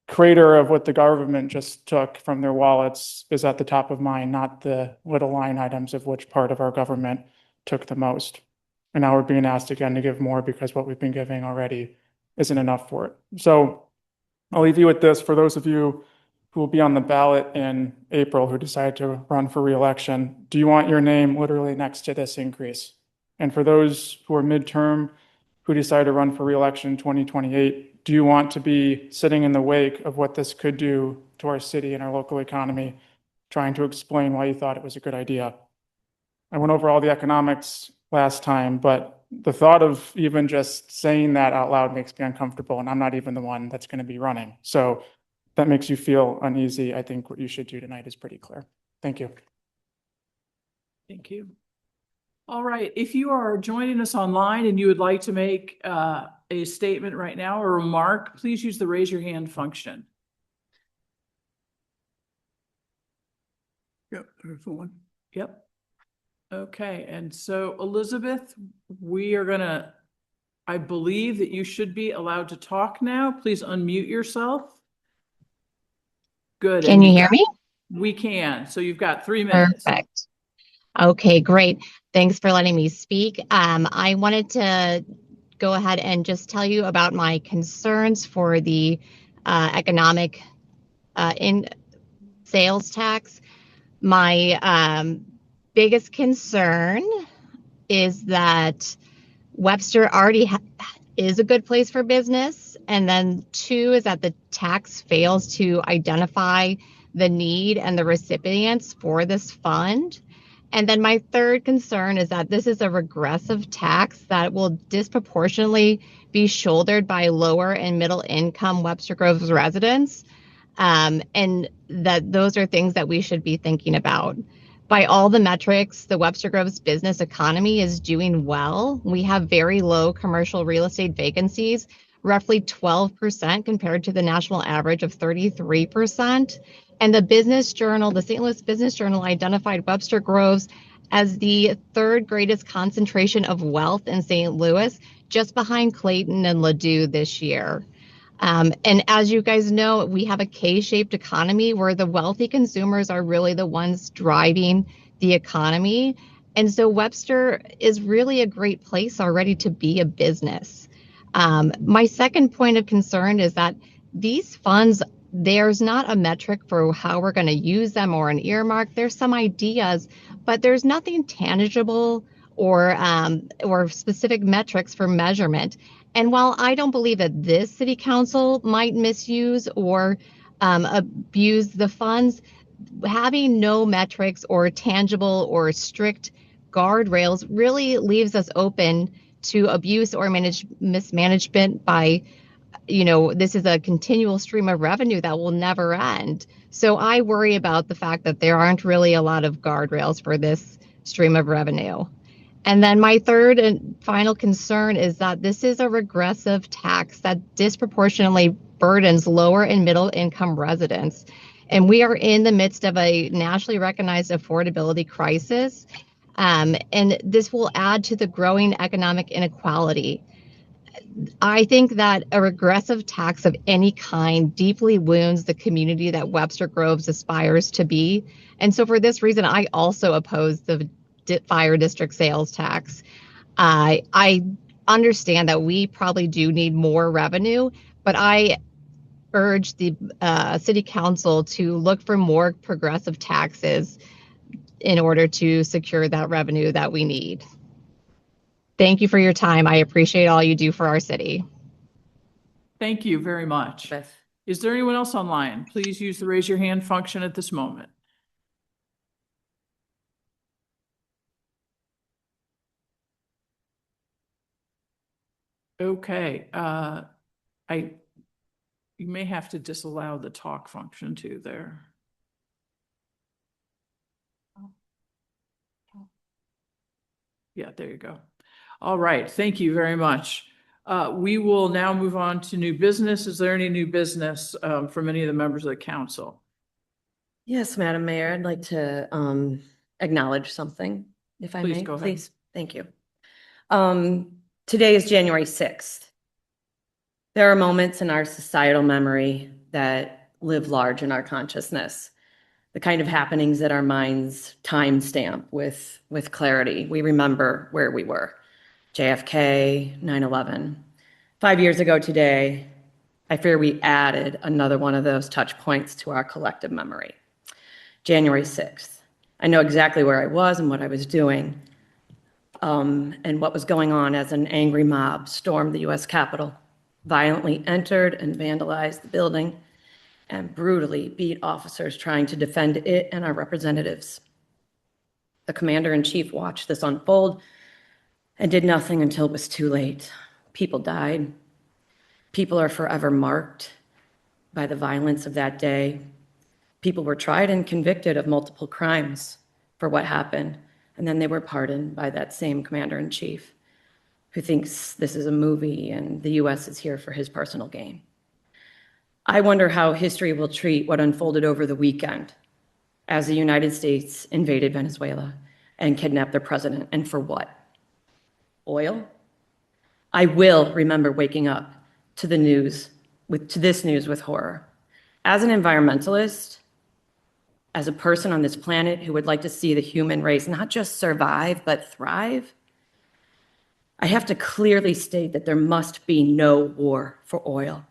crater of what the government just took from their wallets is at the top of mind, not the little line items of which part of our government took the most. And now we're being asked again to give more because what we've been giving already isn't enough for it. So I'll leave you with this. For those of you who will be on the ballot in April who decide to run for reelection, do you want your name literally next to this increase? And for those who are midterm who decide to run for reelection in 2028, do you want to be sitting in the wake of what this could do to our city and our local economy, trying to explain why you thought it was a good idea? I went over all the economics last time, but the thought of even just saying that out loud makes me uncomfortable, and I'm not even the one that's going to be running. So that makes you feel uneasy. I think what you should do tonight is pretty clear. Thank you. Thank you. All right, if you are joining us online and you would like to make a statement right now or remark, please use the raise your hand function. Yep, there's one. Yep. Okay, and so Elizabeth, we are gonna, I believe that you should be allowed to talk now. Please unmute yourself. Good. Can you hear me? We can. So you've got 3 minutes. Perfect. Okay, great. Thanks for letting me speak. I wanted to go ahead and just tell you about my concerns for the economic in sales tax. My biggest concern is that Webster already is a good place for business. And then 2 is that the tax fails to identify the need and the recipients for this fund. And then my third concern is that this is a regressive tax that will disproportionately be shouldered by lower and middle income Webster Groves residents. And that those are things that we should be thinking about. By all the metrics, the Webster Groves business economy is doing well. We have very low commercial real estate vacancies, roughly 12% compared to the national average of 33%. And the Business Journal, the St. Louis Business Journal, identified Webster Groves as the 3rd greatest concentration of wealth in St. Louis, just behind Clayton and Ladue this year. And as you guys know, we have a K-shaped economy where the wealthy consumers are really the ones driving the economy. And so Webster is really a great place already to be a business. My second point of concern is that these funds, there's not a metric for how we're going to use them or an earmark. There's some ideas, but there's nothing tangible or specific metrics for measurement. And while I don't believe that this city council might misuse or abuse the funds, having no metrics or tangible or strict guardrails really leaves us open to abuse or mismanagement by, this is a continual stream of revenue that will never end. So I worry about the fact that there aren't really a lot of guardrails for this stream of revenue. And then my third and final concern is that this is a regressive tax that disproportionately burdens lower and middle income residents. And we are in the midst of a nationally recognized affordability crisis. And this will add to the growing economic inequality. I think that a regressive tax of any kind deeply wounds the community that Webster Groves aspires to be. And so for this reason, I also oppose the fire district sales tax. I understand that we probably do need more revenue, but I urge the city council to look for more progressive taxes in order to secure that revenue that we need. Thank you for your time. I appreciate all you do for our city. Thank you very much. Is there anyone else online? Please use the raise your hand function at this moment. Okay, you may have to disallow the talk function too there. Yeah, there you go. All right, thank you very much. We will now move on to new business. Is there any new business from any of the members of the council? Yes, Madam Mayor, I'd like to acknowledge something, if I Please may, go ahead. please. Thank you. Today is January 6th. There are moments in our societal memory that live large in our consciousness, the kind of happenings that our minds timestamp with clarity. We remember where we were. JFK, 9/11. 5 years ago today, I fear we added another one of those touch points to our collective memory. January 6th. I know exactly where I was and what I was doing, and what was going on as an angry mob stormed the US Capitol, violently entered and vandalized the building, and brutally beat officers trying to defend it and our representatives. The commander-in-chief watched this unfold and did nothing until it was too late. People died. People are forever marked by the violence of that day. People were tried and convicted of multiple crimes for what happened, and then they were pardoned by that same commander-in-chief who thinks this is a movie and the US is here for his personal gain. I wonder how history will treat what unfolded over the weekend as the United States invaded Venezuela and kidnapped their president, and for what? Oil? I will remember waking up to the news to this news with horror. As an environmentalist, as a person on this planet who would like to see the human race not just survive, but thrive, I have to clearly state that there must be no war for oil.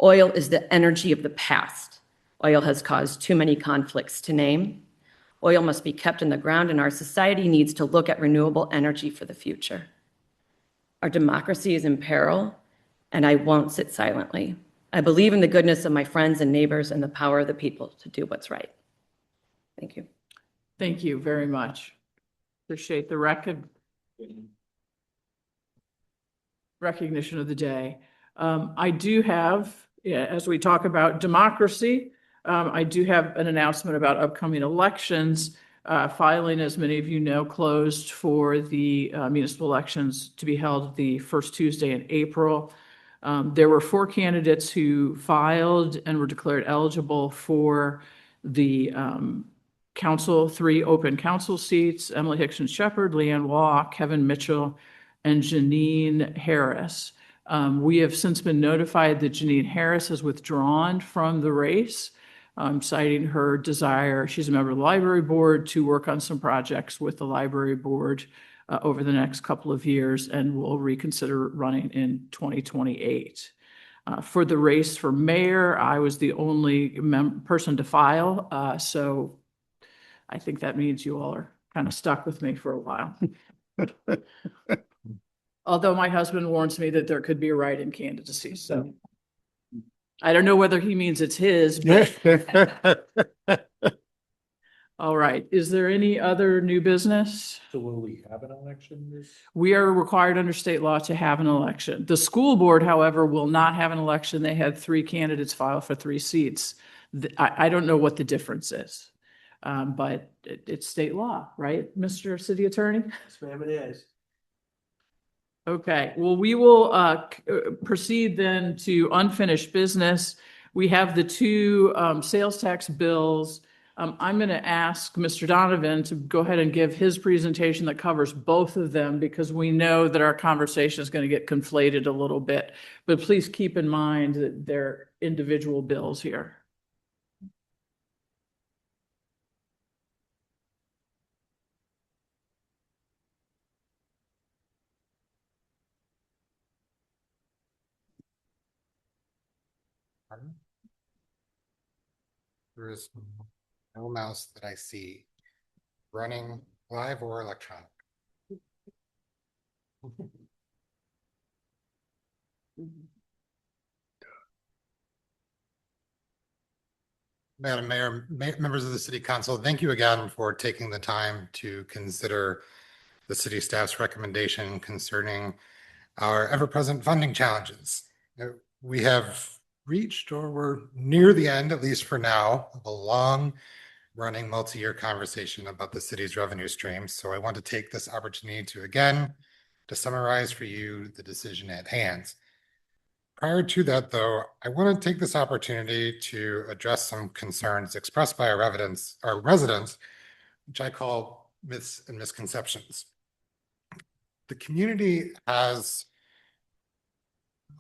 Oil is the energy of the past. Oil has caused too many conflicts to name. Oil must be kept in the ground, and our society needs to look at renewable energy for the future. Our democracy is in peril, and I won't sit silently. I believe in the goodness of my friends and neighbors and the power of the people to do what's right. Thank you. Thank you very much. Appreciate the recognition of the day. I do have, as we talk about democracy, I do have an announcement about upcoming elections. Filing, as many of you know, closed for the municipal elections to be held the first Tuesday in April. There were 4 candidates who filed and were declared eligible for the council, 3 open council seats: Emily Hickson Shepherd, Leanne Waugh, Kevin Mitchell, and Janine Harris. We have since been notified that Janine Harris has withdrawn from the race, citing her desire. She's a member of the library board to work on some projects with the library board over the next couple of years, and will reconsider running in 2028. For the race for mayor, I was the only person to file, so I think that means you all are kind of stuck with me for a while. Although my husband warns me that there could be a write-in candidacy, so I don't know whether he means it's his, but all right. Is there any other new business? So will we have an election? We are required under state law to have an election. The school board, however, will not have an election. They had 3 candidates file for 3 seats. I don't know what the difference is, but it's state law, right, Mr. City Attorney? Yes, ma'am, it is. Okay, well, we will proceed then to unfinished business. We have the 2 sales tax bills. I'm going to ask Mr. Donovan to go ahead and give his presentation that covers both of them, because we know that our conversation is going to get conflated a little bit. But please keep in mind that they're individual bills here. There is no mouse that I see running live or electronic. Madam Mayor, members of the City Council, thank you again for taking the time to consider the city staff's recommendation concerning our ever-present funding challenges. We have reached, or we're near the end, at least for now, of a long-running multi-year conversation about the city's revenue streams. So I want to take this opportunity to again to summarize for you the decision at hand. Prior to that, though, I want to take this opportunity to address some concerns expressed by our residents, which I call myths and misconceptions. The community has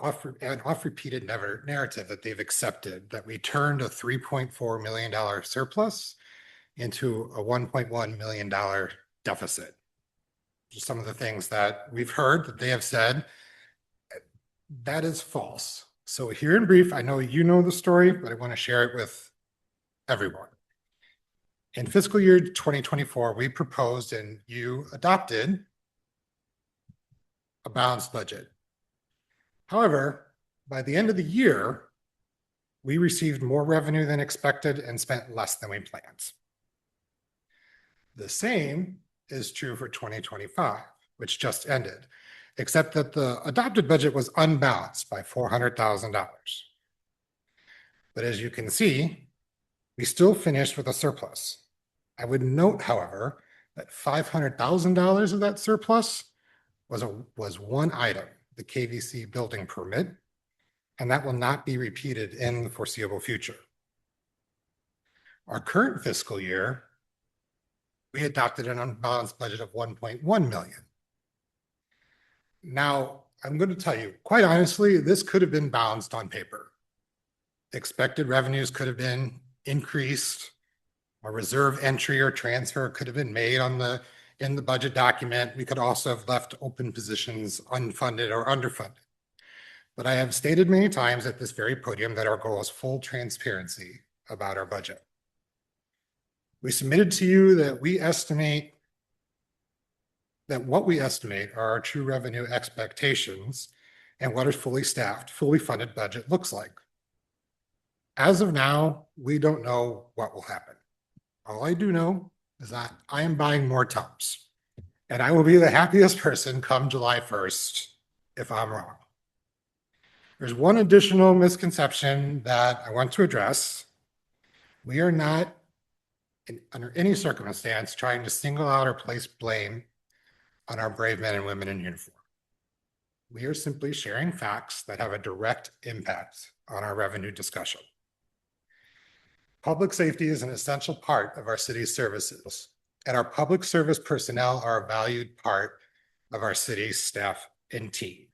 an oft-repeated narrative that they've accepted, that we turned a $3.4 million surplus into a $1.1 million deficit. Just some of the things that we've heard that they have said. That is false. So here in brief, I know you know the story, but I want to share it with everyone. In fiscal year 2024, we proposed and you adopted a balanced budget. However, by the end of the year, we received more revenue than expected and spent less than we planned. The same is true for 2025, which just ended, except that the adopted budget was unbalanced by $400,000. But as you can see, we still finished with a surplus. I would note, however, that $500,000 of that surplus was one item, the KVC building permit, and that will not be repeated in the foreseeable future. Our current fiscal year, we adopted an unbalanced budget of $1.1 million. Now, I'm going to tell you, quite honestly, this could have been balanced on paper. Expected revenues could have been increased, a reserve entry or transfer could have been made in the budget document. We could also have left open positions unfunded or underfunded. But I have stated many times at this very podium that our goal is full transparency about our budget. We submitted to you that we estimate that what we estimate are our true revenue expectations and what a fully staffed, fully funded budget looks like. As of now, we don't know what will happen. All I do know is that I am buying more tubs, and I will be the happiest person come July 1st if I'm wrong. There's one additional misconception that I want to address. We are not, under any circumstance, trying to single out or place blame on our brave men and women in uniform. We are simply sharing facts that have a direct impact on our revenue discussion. Public safety is an essential part of our city's services, and our public service personnel are a valued part of our city's staff and team.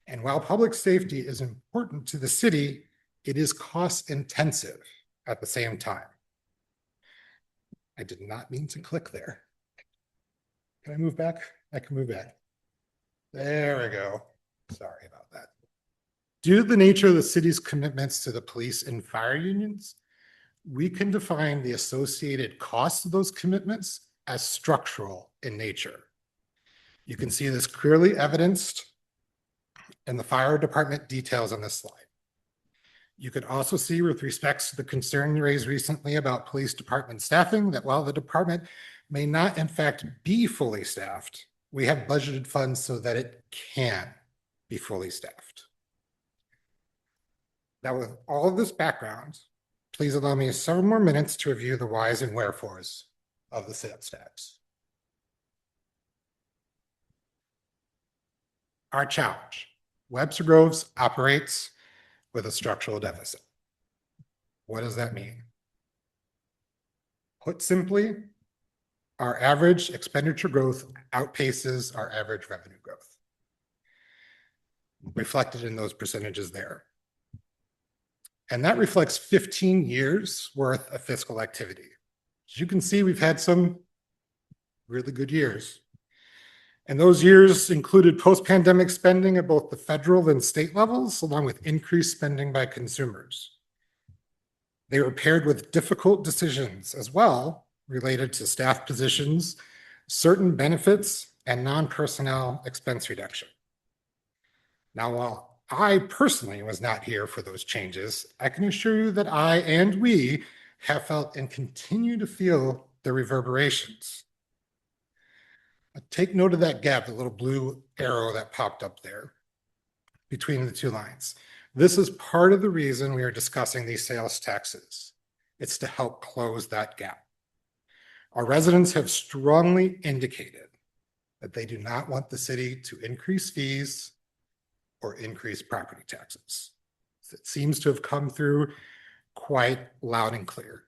And while public safety is important to the city, it is cost intensive at the same time. I did not mean to click there. Can I move back? I can move back. There we go. Sorry about that. Due to the nature of the city's commitments to the police and fire unions, we can define the associated costs of those commitments as structural in nature. You can see this clearly evidenced in the fire department details on this slide. You could also see with respect to the concern raised recently about police department staffing that while the department may not in fact be fully staffed, we have budgeted funds so that it can be fully staffed. Now, with all of this background, please allow me several more minutes to review the whys and wherefores of the sales tax. Our challenge: Webster Groves operates with a structural deficit. What does that mean? Put simply, our average expenditure growth outpaces our average revenue growth, reflected in those percentages there. And that reflects 15 years worth of fiscal activity. As you can see, we've had some really good years. And those years included post-pandemic spending at both the federal and state levels, along with increased spending by consumers. They were paired with difficult decisions as well, related to staff positions, certain benefits, and non-personnel expense reduction. Now, while I personally was not here for those changes, I can assure you that I and we have felt and continue to feel the reverberations. Take note of that gap, the little blue arrow that popped up there between the two lines. This is part of the reason we are discussing these sales taxes. It's to help close that gap. Our residents have strongly indicated that they do not want the city to increase fees or increase property taxes. It seems to have come through quite loud and clear.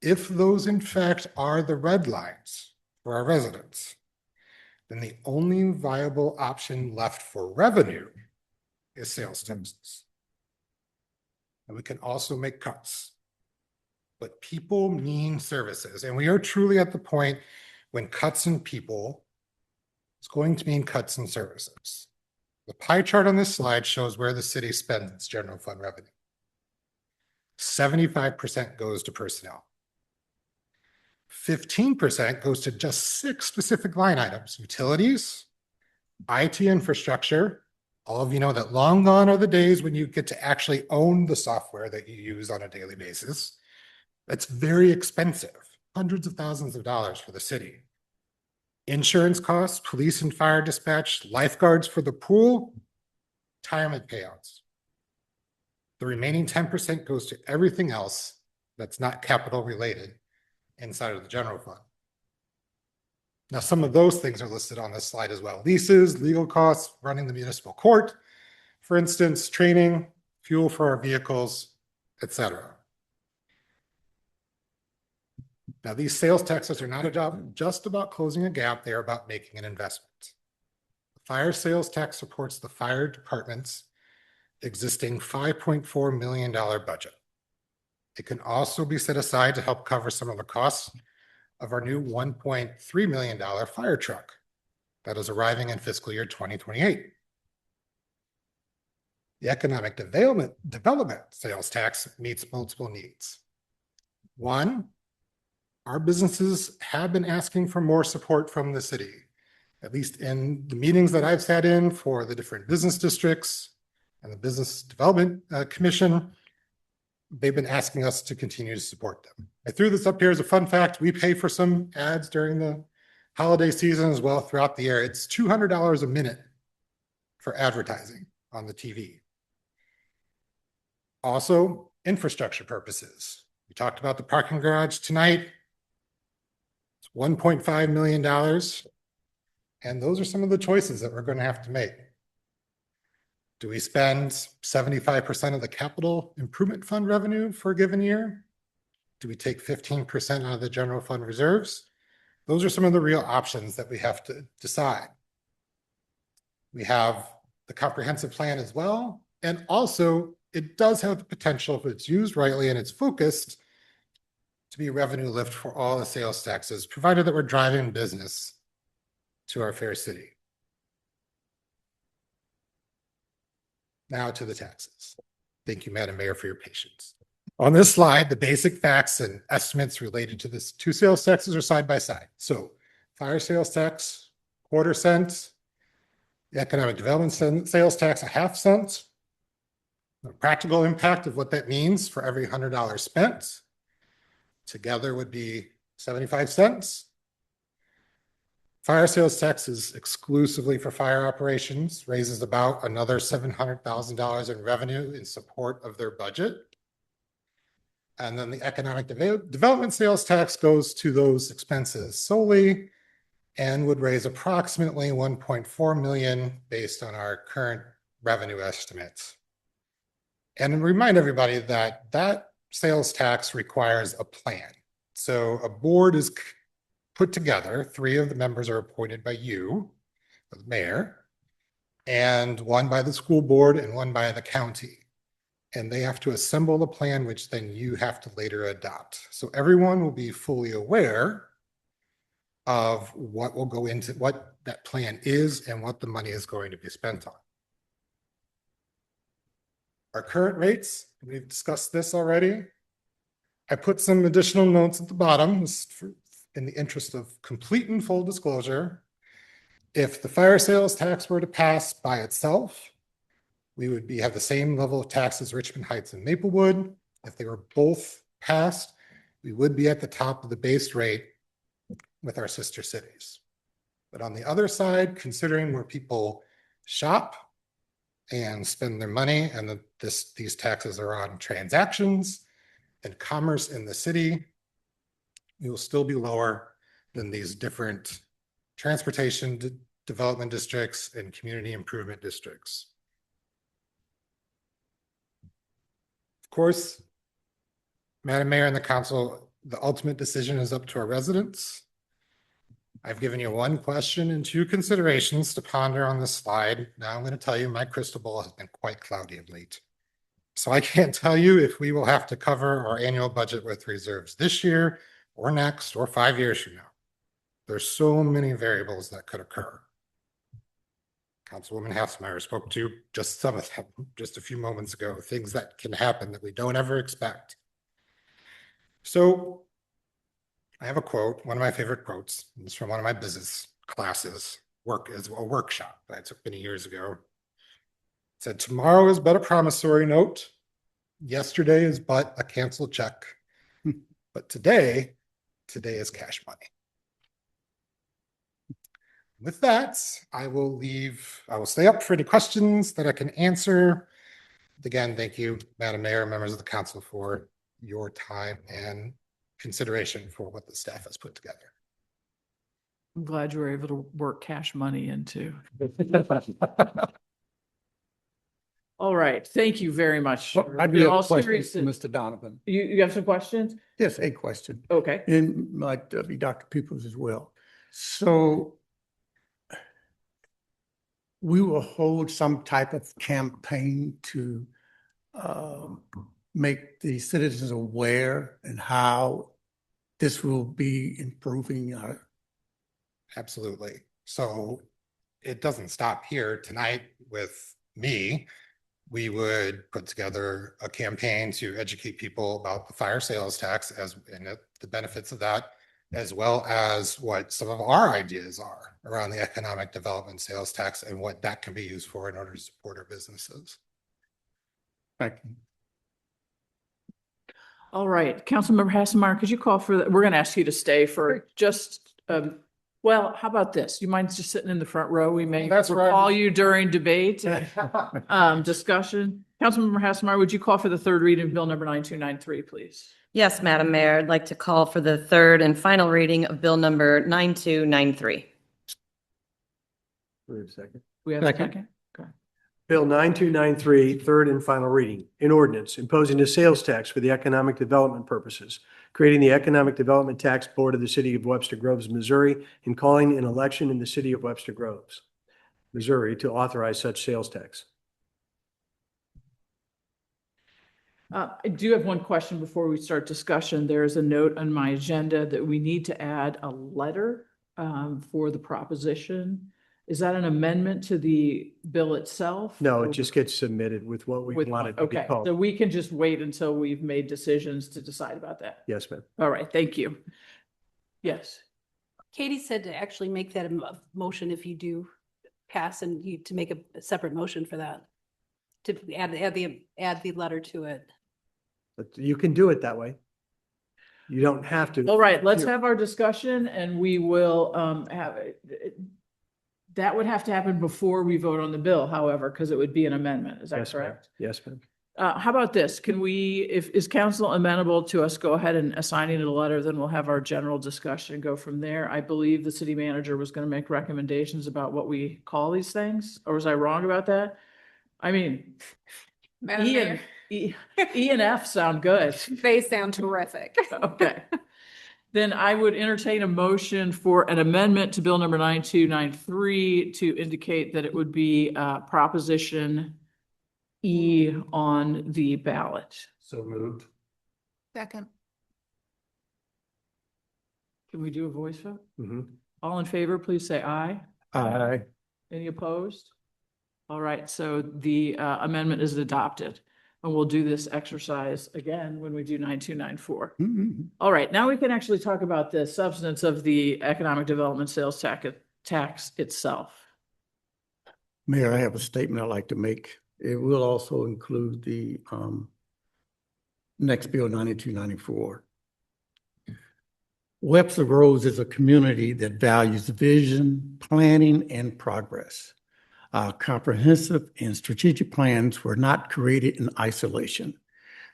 If those in fact are the red lines for our residents, then the only viable option left for revenue is sales taxes. And we can also make cuts. But people mean services. And we are truly at the point when cuts in people is going to mean cuts in services. The pie chart on this slide shows where the city spends its general fund revenue. 75% goes to personnel. 15% goes to just 6 specific line items: utilities, IT infrastructure. All of you know that long gone are the days when you get to actually own the software that you use on a daily basis. That's very expensive, hundreds of thousands of dollars for the city. Insurance costs, police and fire dispatch, lifeguards for the pool, retirement payouts. The remaining 10% goes to everything else that's not capital related inside of the general fund. Now, some of those things are listed on this slide as well. Leases, legal costs, running the municipal court, for instance, training, fuel for our vehicles, etc. Now, these sales taxes are not just about closing a gap, they are about making an investment. The fire sales tax supports the fire department's existing $5.4 million budget. It can also be set aside to help cover some of the costs of our new $1.3 million fire truck that is arriving in fiscal year 2028. The economic development sales tax meets multiple needs. One, our businesses have been asking for more support from the city, at least in the meetings that I've sat in for the different business districts and the Business Development Commission. They've been asking us to continue to support them. I threw this up here as a fun fact. We pay for some ads during the holiday season as well throughout the year. It's $200 a minute for advertising on the TV. Also, infrastructure purposes. We talked about the parking garage tonight. It's $1.5 million. And those are some of the choices that we're going to have to make. Do we spend 75% of the capital improvement fund revenue for a given year? Do we take 15% out of the general fund reserves? Those are some of the real options that we have to decide. We have the comprehensive plan as well. And also, it does have the potential, if it's used rightly and it's focused, to be a revenue lift for all the sales taxes, provided that we're driving business to our fair city. Now to the taxes. Thank you, Madam Mayor, for your patience. On this slide, the basic facts and estimates related to this two sales taxes are side by side. So fire sales tax, 1/4 cent, the economic development sales tax, 1/2 cent. The practical impact of what that means for every $100 spent together would be 75 cents. Fire sales tax is exclusively for fire operations, raises about another $700,000 in revenue in support of their budget. And then the economic development sales tax goes to those expenses solely and would raise approximately $1.4 million based on our current revenue estimates. And remind everybody that that sales tax requires a plan. So a board is put together, 3 of the members are appointed by you, the mayor, and 1 by the school board and 1 by the county. And they have to assemble a plan, which then you have to later adopt. So everyone will be fully aware of what will go into, what that plan is and what the money is going to be spent on. Our current rates, we've discussed this already. I put some additional notes at the bottom in the interest of complete and full disclosure. If the fire sales tax were to pass by itself, we would have the same level of tax as Richmond Heights and Maplewood. If they were both passed, we would be at the top of the base rate with our sister cities. But on the other side, considering where people shop and spend their money, and that these taxes are on transactions and commerce in the city, we will still be lower than these different transportation development districts, and community improvement districts. Of course, Madam Mayor and the council, the ultimate decision is up to our residents. I've given you one question and two considerations to ponder on this slide. Now I'm going to tell you my crystal ball has been quite cloudy of late. So I can't tell you if we will have to cover our annual budget with reserves this year or next or 5 years from now. There's so many variables that could occur. Councilwoman Hassmeyer spoke to just some of them just a few moments ago, things that can happen that we don't ever expect. So I have a quote, one of my favorite quotes. It's from one of my business classes, a workshop that I took many years ago. It said, tomorrow is but a promissory note. Yesterday is but a canceled check. But today is cash money. With that, I will stay up for any questions that I can answer. Again, thank you, Madam Mayor, members of the council, for your time and consideration for what the staff has put together. I'm glad you were able to work cash money into. All right, thank you very much. Well, I do have a question, Mr. Donovan. You have some questions? Yes, a question. Okay. And might be Dr. Peoples as well. So we will hold some type of campaign to make the citizens aware and how this will be improving our. Absolutely. So it doesn't stop here. Tonight with me, we would put together a campaign to educate people about the fire sales tax and the benefits of that, as well as what some of our ideas are around the economic development sales tax and what that can be used for in order to support our businesses. Thank you. All right, Councilmember Hasselmeyer, could you call for, we're going to ask you to stay for just, well, how about this? You mind just sitting in the front row? We may call you during debate, discussion. Councilmember Hasselmeyer, would you call for the third reading of Bill number 9293, please? Yes, Madam Mayor, I'd like to call for the third and final reading of Bill number 9293. Wait a second. We have a second? Okay. Bill 9293, third and final reading. An ordinance imposing a sales tax for the economic development purposes, creating the Economic Development Tax Board of the City of Webster Groves, Missouri, and calling an election in the City of Webster Groves, Missouri, to authorize such sales tax. I do have one question before we start discussion. There's a note on my agenda that we need to add a letter for the proposition. Is that an amendment to the bill itself? No, it just gets submitted with what we want it to be Okay, called. so we can just wait until we've made decisions to decide about that. Yes, ma'am. All right, thank you. Yes. Katie said to actually make that a motion if you do pass and you to make a separate motion for that. To add the letter to it. But you can do it that way. You don't have to. All right, let's have our discussion and we will have it. That would have to happen before we vote on the bill, however, because it would be an amendment. Is that Yes, ma'am. correct? Yes, ma'am. How about this? Can we, is council amenable to us go ahead and assigning it a letter, then we'll have our general discussion and go from there. I believe the city manager was going to make recommendations about what we call these things, or was I wrong about that? I mean, E and F sound good. They sound terrific. Okay. Then I would entertain a motion for an amendment to bill number 9293 to indicate that it would be proposition E on the ballot. So moved. Second. Can we do a voice vote? Mm-hmm. All in favor, please say aye. Aye. Any opposed? All right, so the amendment is adopted. And we'll do this exercise again when we do 9294. All right, now we can actually talk about the substance of the economic development sales tax itself. Mayor, I have a statement I'd like to make. It will also include the next bill 9294. Webster Groves is a community that values vision, planning, and progress. Our comprehensive and strategic plans were not created in isolation.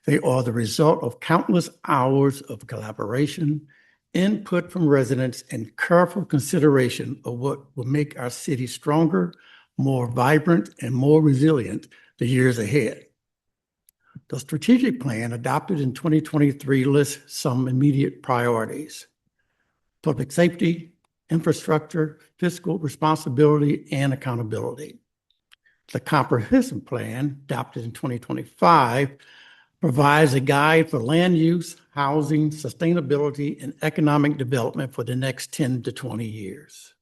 They are the result of countless hours of collaboration, input from residents, and careful consideration of what will make our city stronger, more vibrant, and more resilient the years ahead. The strategic plan adopted in 2023 lists some immediate priorities: public safety, infrastructure, fiscal responsibility, and accountability. The comprehensive plan adopted in 2025 provides a guide for land use, housing, sustainability, and economic development for the next 10 to 20 years.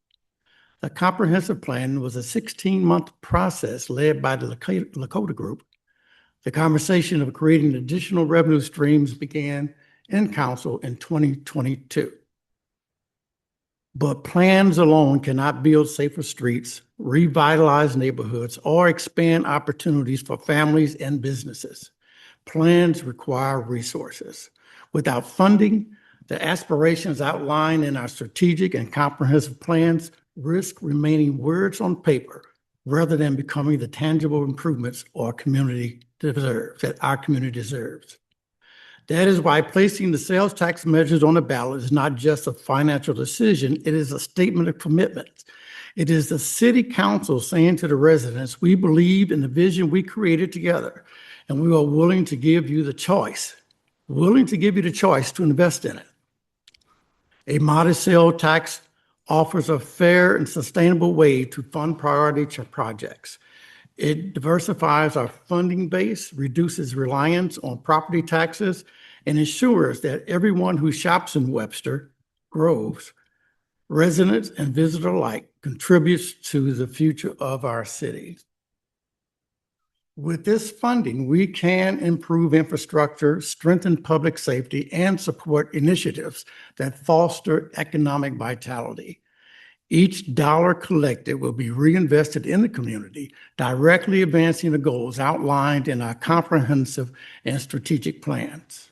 The comprehensive plan was a 16-month process led by the Lakota Group. The conversation of creating additional revenue streams began in council in 2022. But plans alone cannot build safer streets, revitalize neighborhoods, or expand opportunities for families and businesses. Plans require resources. Without funding, the aspirations outlined in our strategic and comprehensive plans risk remaining words on paper rather than becoming the tangible improvements our community deserves, that our community deserves. That is why placing the sales tax measures on the ballot is not just a financial decision, it is a statement of commitment. It is the city council saying to the residents, we believe in the vision we created together, and we are willing to give you the choice to invest in it. A modest sales tax offers a fair and sustainable way to fund priority projects. It diversifies our funding base, reduces reliance on property taxes, and ensures that everyone who shops in Webster Groves, residents and visitors alike, contributes to the future of our city. With this funding, we can improve infrastructure, strengthen public safety, and support initiatives that foster economic vitality. Each dollar collected will be reinvested in the community, directly advancing the goals outlined in our comprehensive and strategic plans.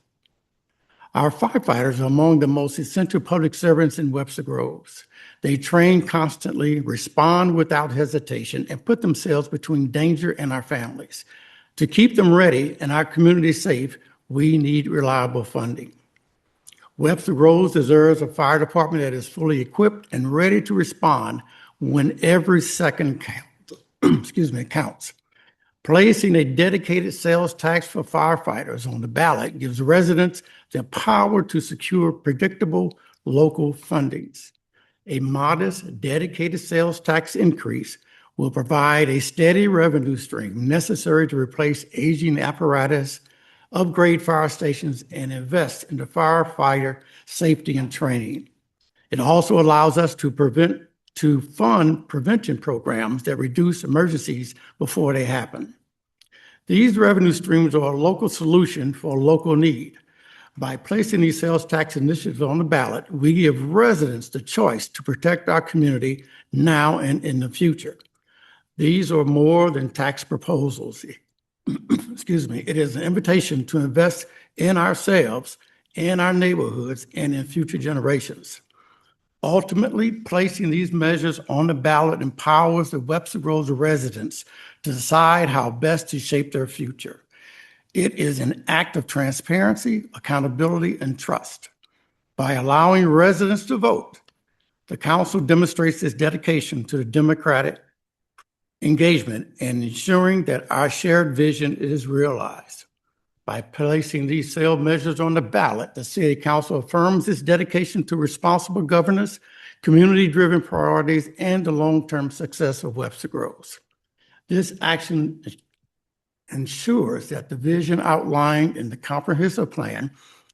Our firefighters are among the most essential public servants in Webster Groves. They train constantly, respond without hesitation, and put themselves between danger and our families. To keep them ready and our community safe, we need reliable funding. Webster Groves deserves a fire department that is fully equipped and ready to respond when every second counts. Placing a dedicated sales tax for firefighters on the ballot gives residents the power to secure predictable local fundings. A modest, dedicated sales tax increase will provide a steady revenue stream necessary to replace aging apparatus, upgrade fire stations, and invest in the firefighter safety and training. It also allows us to fund prevention programs that reduce emergencies before they happen. These revenue streams are a local solution for a local need. By placing these sales tax initiatives on the ballot, we give residents the choice to protect our community now and in the future. These are more than tax proposals. It is an invitation to invest in ourselves, in our neighborhoods, and in future generations. Ultimately, placing these measures on the ballot empowers the Webster Groves residents to decide how best to shape their future. It is an act of transparency, accountability, and trust. By allowing residents to vote, the council demonstrates its dedication to the democratic engagement and ensuring that our shared vision is realized. By placing these sale measures on the ballot, the City Council affirms its dedication to responsible governance, community-driven priorities, and the long-term success of Webster Groves. This action ensures that the vision outlined in the comprehensive plan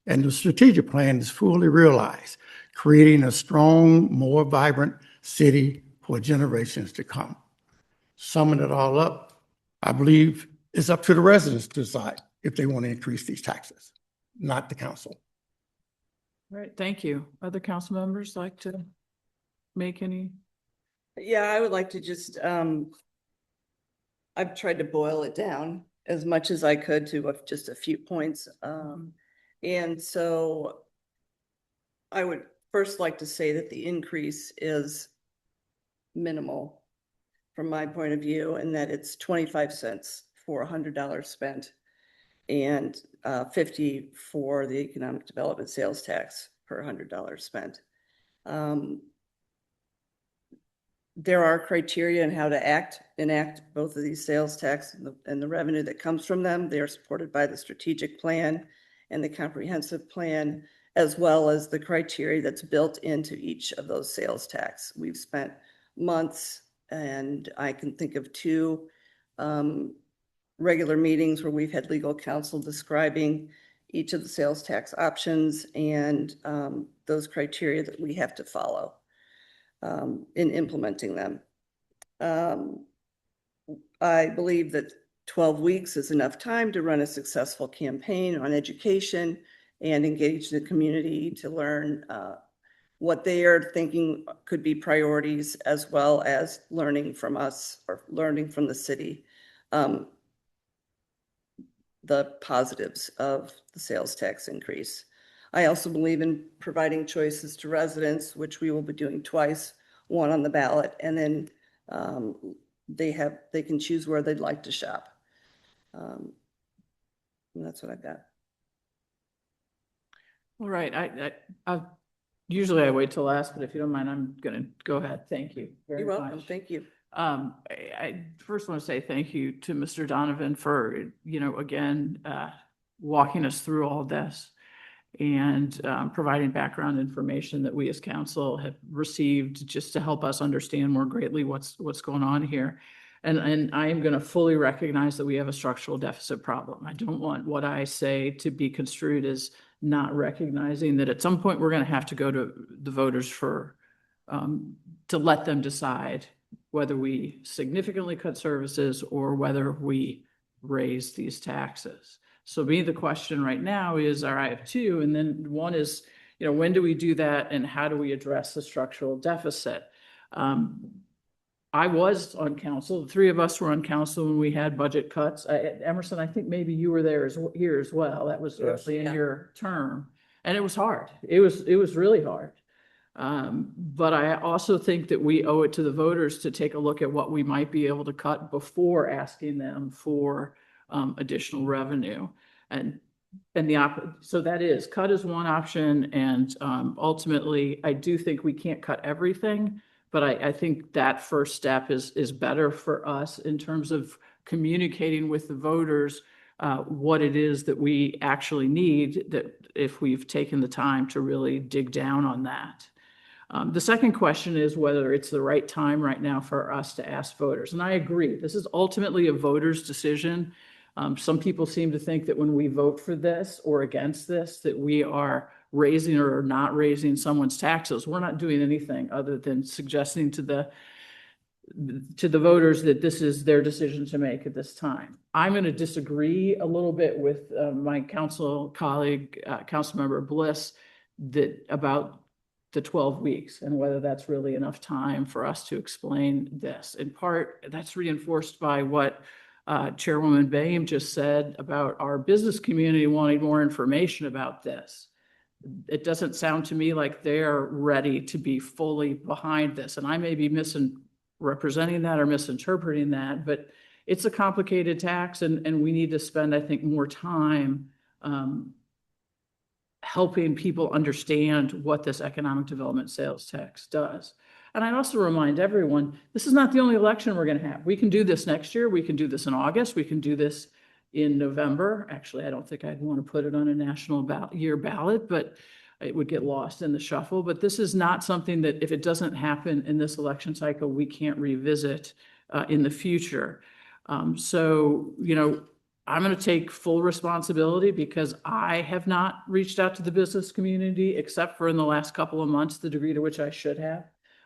and the strategic plan is fully realized, creating a strong, more vibrant city for generations to come. Summing it all up, I believe it's up to the residents to decide if they want to increase these taxes, not the council. All right, thank you. Other council members like to make any? Yeah, I would like to just, I've tried to boil it down as much as I could to just a few points. And so I would first like to say that the increase is minimal from my point of view, and that it's 25 cents for $100 spent and 50 for the economic development sales tax per $100 spent. There are criteria in how to enact both of these sales tax and the revenue that comes from them. They are supported by the strategic plan and the comprehensive plan, as well as the criteria that's built into each of those sales tax. We've spent months, and I can think of two regular meetings where we've had legal counsel describing each of the sales tax options and those criteria that we have to follow in implementing them. I believe that 12 weeks is enough time to run a successful campaign on education and engage the community to learn what they are thinking could be priorities, as well as learning from us or learning from the city the positives of the sales tax increase. I also believe in providing choices to residents, which we will be doing twice, one on the ballot, and then they can choose where they'd like to shop. And that's what I've got. All right, I usually I wait till last, but if you don't mind, I'm gonna go ahead. Thank you very much. You're welcome. Thank you. I first want to say thank you to Mr. Donovan for, again, walking us through all this and providing background information that we as council have received just to help us understand more greatly what's going on here. And I am going to fully recognize that we have a structural deficit problem. I don't want what I say to be construed as not recognizing that at some point we're going to have to go to the voters for to let them decide whether we significantly cut services or whether we raise these taxes. So the question right now is, I have two, and then one is, when do we do that and how do we address the structural deficit? I was on council. The three of us were on council when we had budget cuts. Emerson, I think maybe you were there here as well. That was early in your term, and it was hard. It was really hard. But I also think that we owe it to the voters to take a look at what we might be able to cut before asking them for additional revenue. So that is, cut is one option, and ultimately, I do think we can't cut everything, but I think that first step is better for us in terms of communicating with the voters what it is that we actually need, that if we've taken the time to really dig down on that. The second question is whether it's the right time right now for us to ask voters. And I agree, this is ultimately a voter's decision. Some people seem to think that when we vote for this or against this, that we are raising or not raising someone's taxes. We're not doing anything other than suggesting to the voters that this is their decision to make at this time. I'm going to disagree a little bit with my council colleague, Councilmember Bliss, about the 12 weeks and whether that's really enough time for us to explain this. In part, that's reinforced by what Chairwoman Boehm just said about our business community wanting more information about this. It doesn't sound to me like they're ready to be fully behind this. And I may be misrepresenting that or misinterpreting that, but it's a complicated tax, and we need to spend, I think, more time helping people understand what this economic development sales tax does. And I also remind everyone, this is not the only election we're going to have. We can do this next year. We can do this in August. We can do this in November. Actually, I don't think I'd want to put it on a national year ballot, but it would get lost in the shuffle. But this is not something that, if it doesn't happen in this election cycle, we can't revisit in the future. So, I'm going to take full responsibility because I have not reached out to the business community, except for in the last couple of months, the degree to which I should have.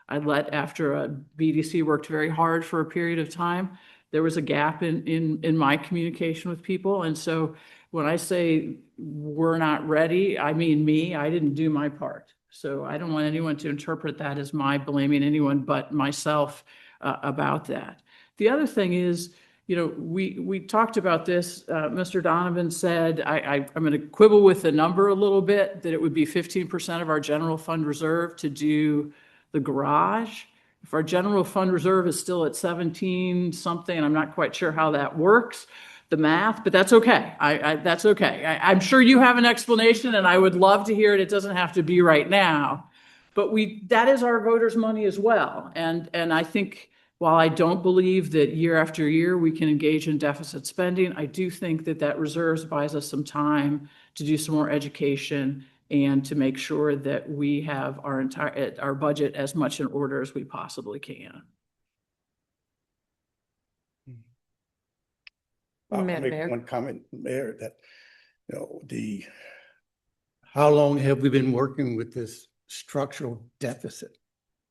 After BDC worked very hard for a period of time, there was a gap in my communication with people. And so when I say we're not ready, I mean me. I didn't do my part. So I don't want anyone to interpret that as my blaming anyone but myself about that. The other thing is, we talked about this. Mr. Donovan said, I'm going to quibble with the number a little bit, that it would be 15% of our general fund reserve to do the garage. If our general fund reserve is still at 17 something, and I'm not quite sure how that works, the math, but that's okay. That's okay. I'm sure you have an explanation and I would love to hear it. It doesn't have to be right now. But that is our voters' money as well. And I think while I don't believe that year after year we can engage in deficit spending, I do think that reserves buys us some time to do some more education and to make sure that we have our budget as much in order as we possibly can. I'll Madam make Mayor. one comment, Mayor, that, how long have we been working with this structural deficit?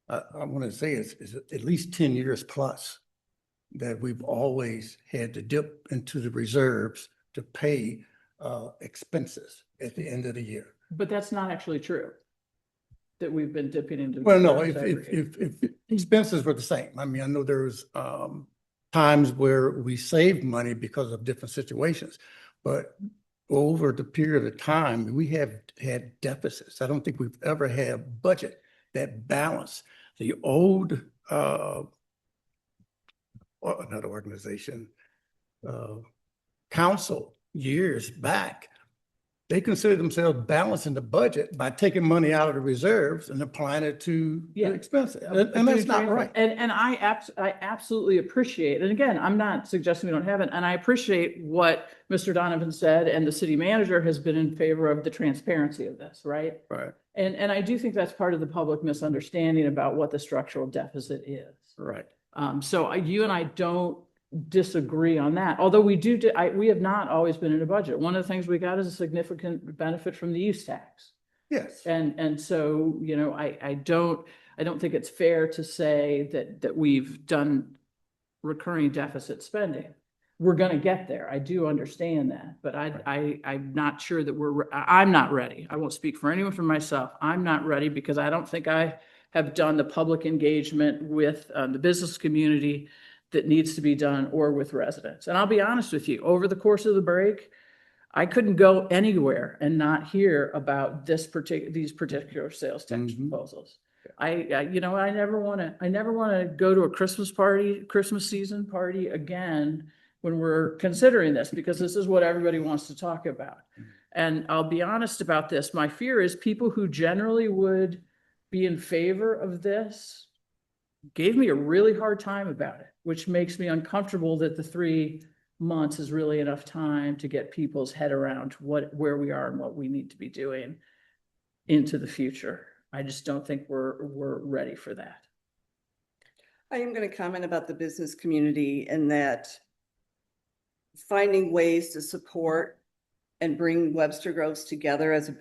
I want to say it's at least 10 years plus that we've always had to dip into the reserves to pay expenses at the end of the year. But that's not actually true, that we've been dipping into. Well, no, reserves every year. if expenses were the same, I mean, I know there was times where we saved money because of different situations, but over the period of time, we have had deficits. I don't think we've ever had a budget that balanced. The old, another organization, council years back, they consider themselves balancing the budget by taking money out of the reserves and applying it to the expenses. And that's not right. And I absolutely appreciate, and again, I'm not suggesting we don't have it, and I appreciate what Mr. Donovan said, and the city manager has been in favor of the transparency of this, right? Right. And I do think that's part of the public misunderstanding about what the structural deficit is. Right. So you and I don't disagree on that, although we have not always been in a budget. One of the things we got is a significant benefit from the use tax. Yes. And so, I don't think it's fair to say that we've done recurring deficit spending. We're going to get there. I do understand that, but I'm not sure that I'm not ready. I won't speak for anyone, for myself. I'm not ready because I don't think I have done the public engagement with the business community that needs to be done, or with residents. And I'll be honest with you, over the course of the break, I couldn't go anywhere and not hear about these particular sales tax proposals. I never want to go to a Christmas season party again when we're considering this, because this is what everybody wants to talk about. And I'll be honest about this. My fear is people who generally would be in favor of this gave me a really hard time about it, which makes me uncomfortable that the 3 months is really enough time to get people's head around where we are and what we need to be doing into the future. I just don't think we're ready for that. I am going to comment about the business community and that finding ways to support and bring Webster Groves together as a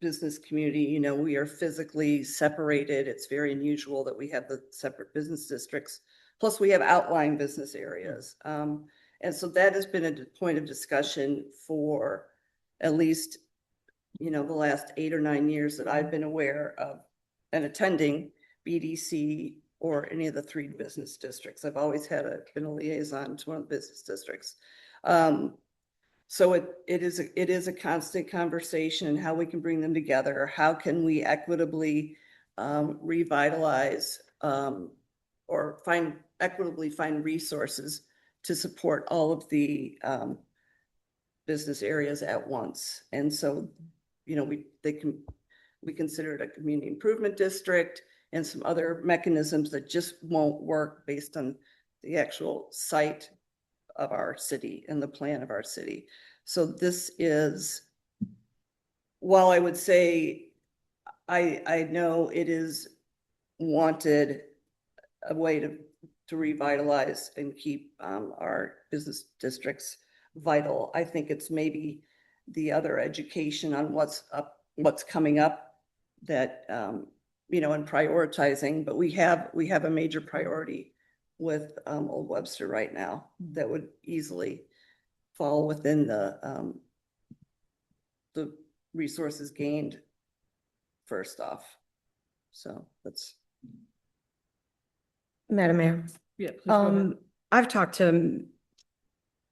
business community. We are physically separated. It's very unusual that we have the separate business districts. Plus we have outlying business areas. And so that has been a point of discussion for at least, the last 8 or 9 years that I've been aware of and attending BDC or any of the 3 business districts. I've always been a liaison to one of the business districts. So it is a constant conversation, how we can bring them together. How can we equitably revitalize or equitably find resources to support all of the business areas at once. And so, we consider it a community improvement district and some other mechanisms that just won't work based on the actual site of our city and the plan of our city. So this is, while I would say, I know it is wanted a way to revitalize and keep our business districts vital. I think it's maybe the other education on what's coming up that, and prioritizing, but we have a major priority with Old Webster right now that would easily fall within the resources gained first off. So that's. Madam Mayor. Yeah, please go ahead. I've talked to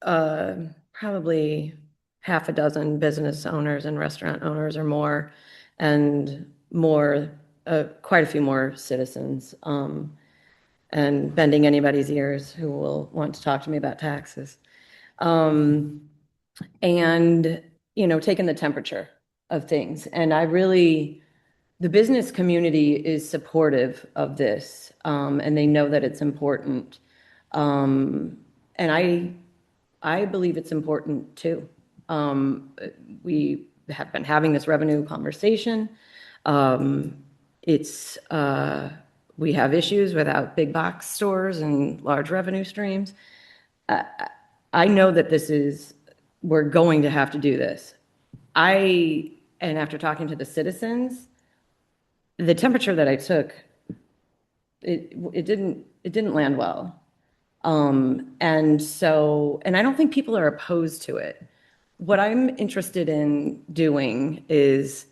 probably half a dozen business owners and restaurant owners or more, and quite a few more citizens. And bending anybody's ears who will want to talk to me about taxes. And, taking the temperature of things. And the business community is supportive of this, and they know that it's important. And I believe it's important too. We have been having this revenue conversation. We have issues without big box stores and large revenue streams. I know that we're going to have to do this. And after talking to the citizens, the temperature that I took, it didn't land well. And I don't think people are opposed to it. What I'm interested in doing is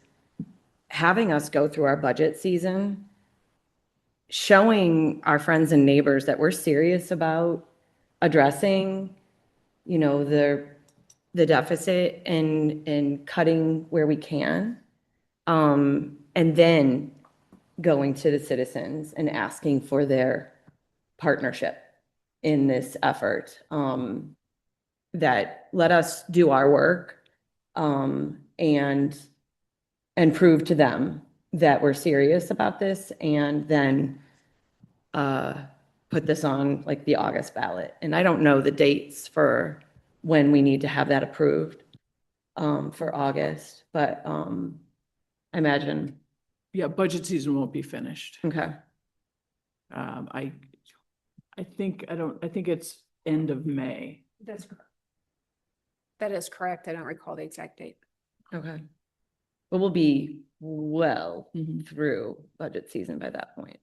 having us go through our budget season, showing our friends and neighbors that we're serious about addressing, the deficit and cutting where we can. And then going to the citizens and asking for their partnership in this effort. That let us do our work, and prove to them that we're serious about this, and then put this on like the August ballot. And I don't know the dates for when we need to have that approved for August, but I imagine. Yeah, budget season won't be finished. Okay. I think it's end of May. That is correct. I don't recall the exact date. Okay. But we'll be well through budget season by that point.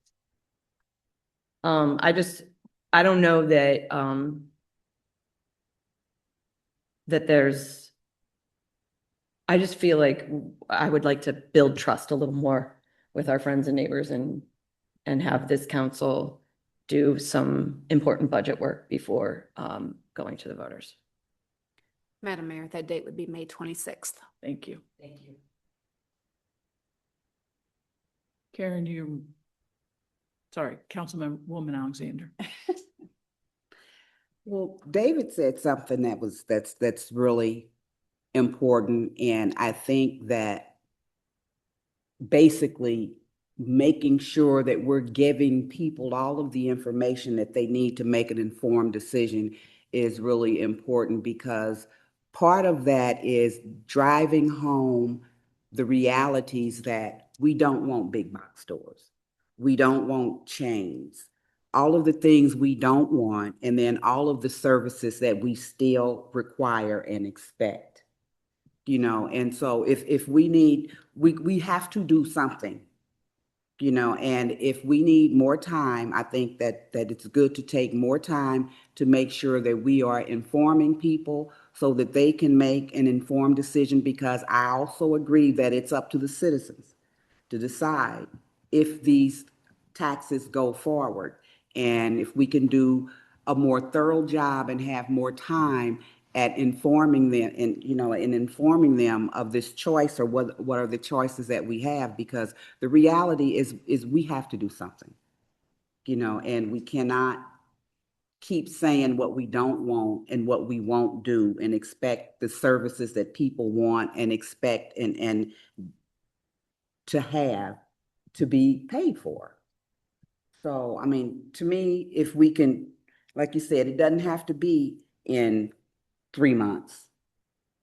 I don't know that I just feel like I would like to build trust a little more with our friends and neighbors and have this council do some important budget work before going to the voters. Madam Mayor, that date would be May 26th. Thank you. Thank you. Karen, Councilwoman Alexander. Well, David said something that's really important, and I think that basically making sure that we're giving people all of the information that they need to make an informed decision is really important, because part of that is driving home the realities that we don't want big box stores. We don't want chains. All of the things we don't want, and then all of the services that we still require and expect. And so if we have to do something, and if we need more time, I think that it's good to take more time to make sure that we are informing people so that they can make an informed decision, because I also agree that it's up to the citizens to decide if these taxes go forward. And if we can do a more thorough job and have more time at informing them and, informing them of this choice, or what are the choices that we have, because the reality is we have to do something, and we cannot keep saying what we don't want and what we won't do and expect the services that people want and expect and to have to be paid for. So, I mean, to me, if we can, like you said, it doesn't have to be in 3 months.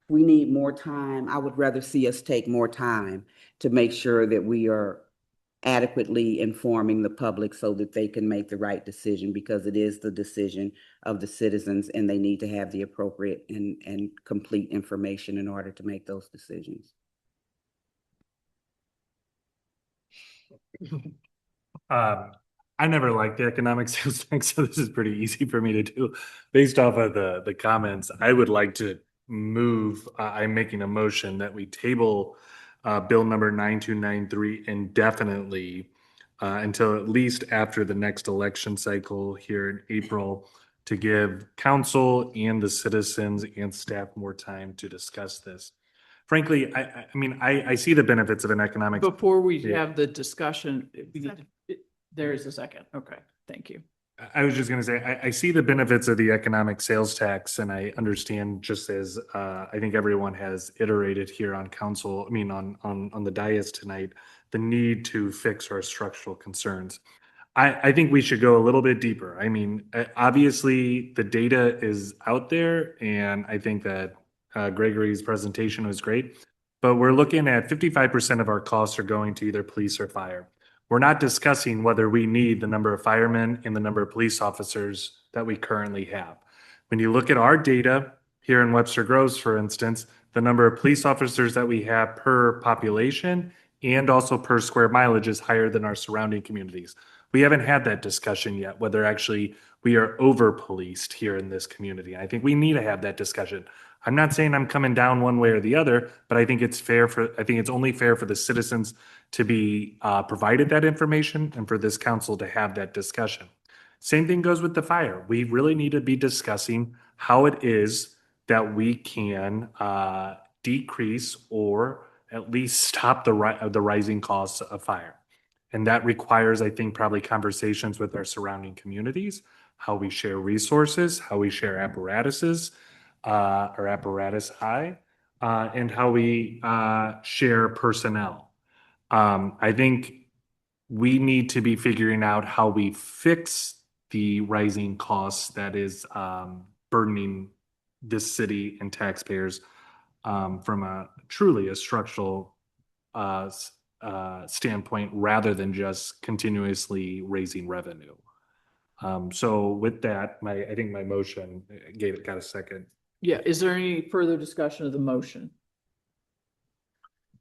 We need more time. I would rather see us take more time to make sure that we are adequately informing the public so that they can make the right decision, because it is the decision of the citizens, and they need to have the appropriate and complete information in order to make those decisions. I never liked the economic sales tax, so this is pretty easy for me to do. Based off of the comments, I would like to move, I'm making a motion that we table bill number 9293 indefinitely until at least after the next election cycle here in April, to give council and the citizens and staff more time to discuss this. Frankly, I see the benefits of an economic. Before we have the discussion, there is a second. Okay, thank you. I was just gonna say, I see the benefits of the economic sales tax, and I understand, just as I think everyone has iterated here on council, I mean, on the dais tonight, the need to fix our structural concerns. I think we should go a little bit deeper. I mean, obviously, the data is out there, and I think that Gregory's presentation was great. But we're looking at 55% of our costs are going to either police or fire. We're not discussing whether we need the number of firemen and the number of police officers that we currently have. When you look at our data here in Webster Groves, for instance, the number of police officers that we have per population and also per square mileage is higher than our surrounding communities. We haven't had that discussion yet, whether actually we are over-policed here in this community. I think we need to have that discussion. I'm not saying I'm coming down one way or the other, but I think it's only fair for the citizens to be provided that information and for this council to have that discussion. Same thing goes with the fire. We really need to be discussing how it is that we can decrease or at least stop the rising costs of fire. And that requires, I think, probably conversations with our surrounding communities, how we share resources, how we share apparatuses, or apparatus and how we share personnel. I think we need to be figuring out how we fix the rising costs that is burdening this city and taxpayers from a truly a structural standpoint rather than just continuously raising revenue. So with that, I think my motion got a second. Yeah, is there any further discussion of the motion?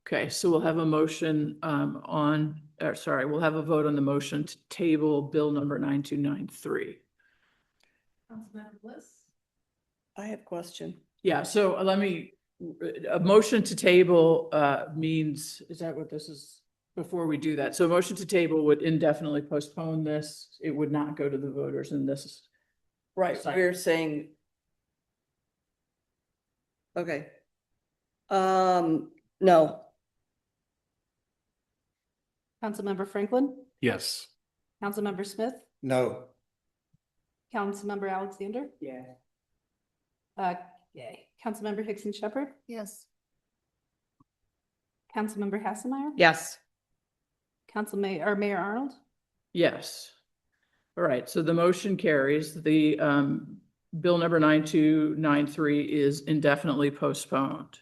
Okay, so we'll have a motion we'll have a vote on the motion to table bill number 9293. Councilmember Bliss? I have a question. Yeah, so a motion to table means, is that what this is? Before we do that, so a motion to table would indefinitely postpone this. It would not go to the voters in this. Right, we're saying. Okay. No. Councilmember Franklin, Yes. Councilmember Smith, No. Councilmember Alexander, Yeah. Yay. Councilmember Hickson Shepherd, Yes. Councilmember Hasselmeyer, Yes. Mayor Arnold. Yes. All right, so the motion carries. The bill number 9293 is indefinitely postponed.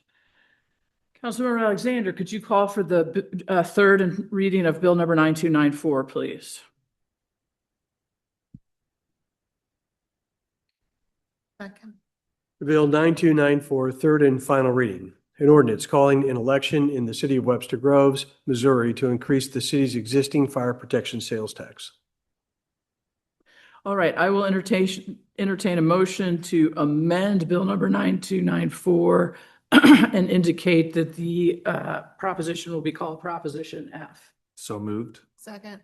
Councilmember Alexander, could you call for the third reading of bill number 9294, please? Second. Bill 9294, third and final reading. An ordinance calling an election in the city of Webster Groves, Missouri to increase the city's existing fire protection sales tax. All right, I will entertain a motion to amend bill number 9294 and indicate that the proposition will be called Proposition F. So moved. Second.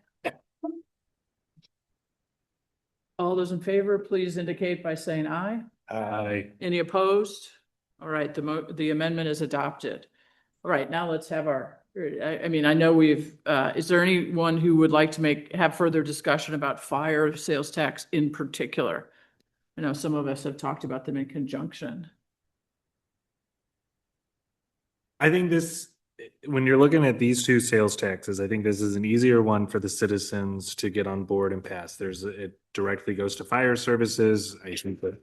All those in favor, please indicate by saying aye. Aye. Any opposed? All right, the amendment is adopted. All right, now let's have I know is there anyone who would like to have further discussion about fire sales tax in particular? I know some of us have talked about them in conjunction. I think when you're looking at these two sales taxes, I think this is an easier one for the citizens to get on board and pass. It directly goes to fire services. I think that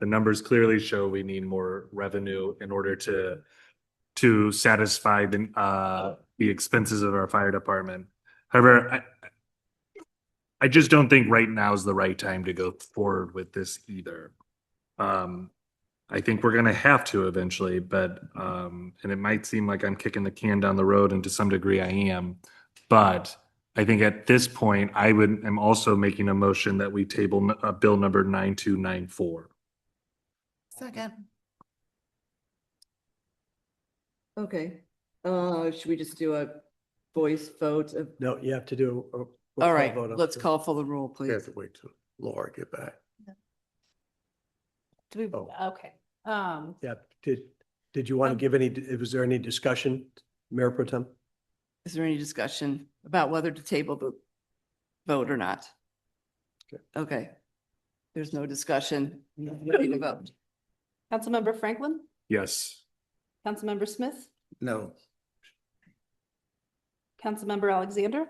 the numbers clearly show we need more revenue in order to satisfy the expenses of our fire department. However, I just don't think right now is the right time to go forward with this either. I think we're going to have to eventually, but and it might seem like I'm kicking the can down the road, and to some degree I am, but I think at this point I'm also making a motion that we table bill number 9294. Second. Okay, should we just do a voice vote? No, you have to do. All right, let's call for the roll, We have please. to wait till Laura get back. Do we, okay. Yeah, did you want to give was there any discussion, Mayor Pro Tem? Is there any discussion about whether to table the vote or not? Okay. There's no discussion. Ready to vote. Councilmember Franklin, Yes. Councilmember Smith, No. Councilmember Alexander.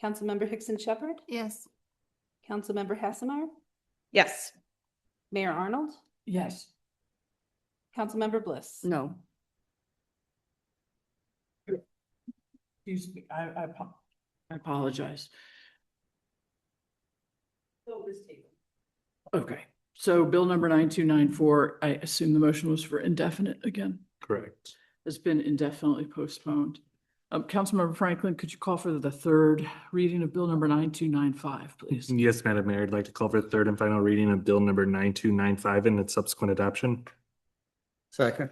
Councilmember Hickson Shepherd, Yes. Councilmember Hassemeyer, Yes. Mayor Arnold, Yes. Councilmember Bliss. No. Excuse me, I apologize. Okay, so bill number 9294, I assume the motion was for indefinite again, Correct. has been indefinitely postponed. Councilmember Franklin, could you call for the third reading of bill number 9295, please? Yes, Madam Mayor, I'd like to call for the third and final reading of bill number 9295 and its subsequent adoption. Second.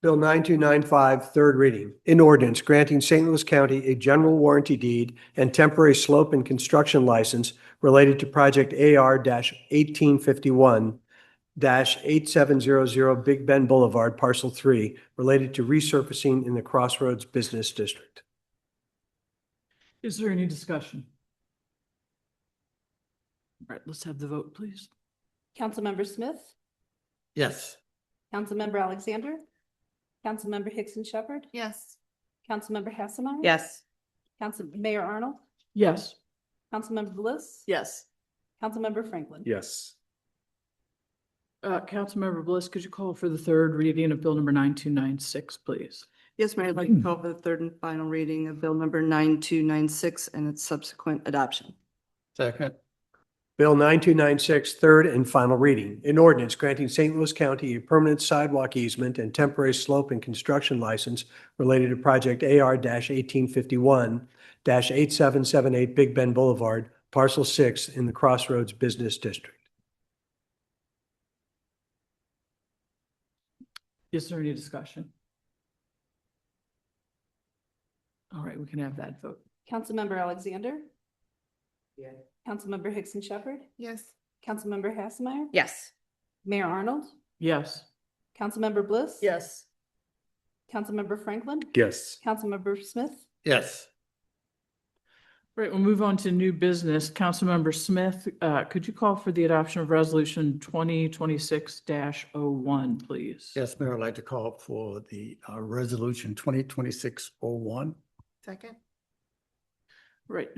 Bill 9295, third reading. An ordinance granting St. Louis County a general warranty deed and temporary slope and construction license related to project AR-1851-8700 Big Bend Boulevard, Parcel 3, related to resurfacing in the Crossroads Business District. Is there any discussion? All right, let's have the vote, please. Councilmember Smith, Yes. Councilmember Alexander, Councilmember Hickson Shepherd, Yes. Councilmember Hassemeyer. Yes. Mayor Arnold, Yes. Councilmember Bliss, Yes. Councilmember Franklin. Yes. Councilmember Bliss, could you call for the third reading of bill number 9296, please? Yes, Mayor, I'd like to call for the third and final reading of bill number 9296 and its subsequent adoption. Second. Bill 9296, third and final reading. An ordinance granting St. Louis County a permanent sidewalk easement and temporary slope and construction license related to project AR-1851-8778 Big Bend Boulevard, Parcel 6 in the Crossroads Business District. Is there any discussion? All right, we can have that vote. Councilmember Alexander. Yeah. Councilmember Hickson Shepherd, Yes. Councilmember Hassemeyer, Yes. Mayor Arnold, Yes. Councilmember Bliss. Yes. Councilmember Franklin, Yes. Councilmember Smith, Yes. Right, we'll move on to new business. Councilmember Smith, could you call for the adoption of resolution 2026-01, please? Yes, Mayor, I'd like to call for the resolution 2026-01. Second. Right.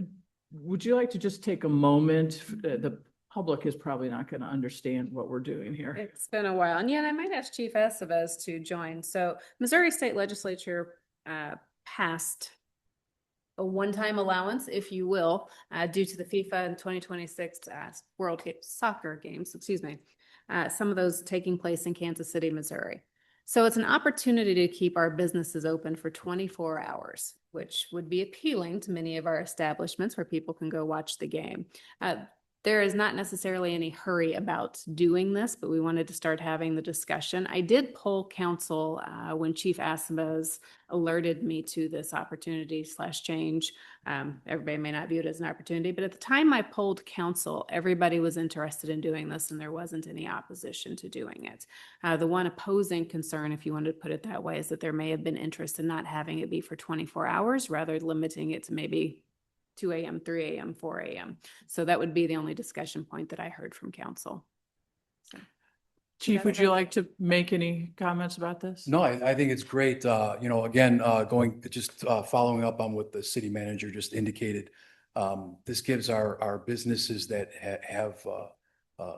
Would you like to just take a moment? The public is probably not going to understand what we're doing here. It's been a while. And yeah, and I might ask Chief Estevez to join. So Missouri State Legislature passed a one-time allowance, if you will, due to the FIFA and 2026 World Soccer Games, some of those taking place in Kansas City, Missouri. So it's an opportunity to keep our businesses open for 24 hours, which would be appealing to many of our establishments where people can go watch the game. There is not necessarily any hurry about doing this, but we wanted to start having the discussion. I did poll council when Chief Estevez alerted me to this opportunity / change. Everybody may not view it as an opportunity, but at the time I polled council, everybody was interested in doing this and there wasn't any opposition to doing it. The one opposing concern, if you wanted to put it that way, is that there may have been interest in not having it be for 24 hours, rather limiting it to maybe 2 a.m., 3 a.m., 4 a.m. So that would be the only discussion point that I heard from council. So. Chief, would you like to make any comments about this? No, I think it's great. Again, following up on what the city manager just indicated. This gives our businesses that have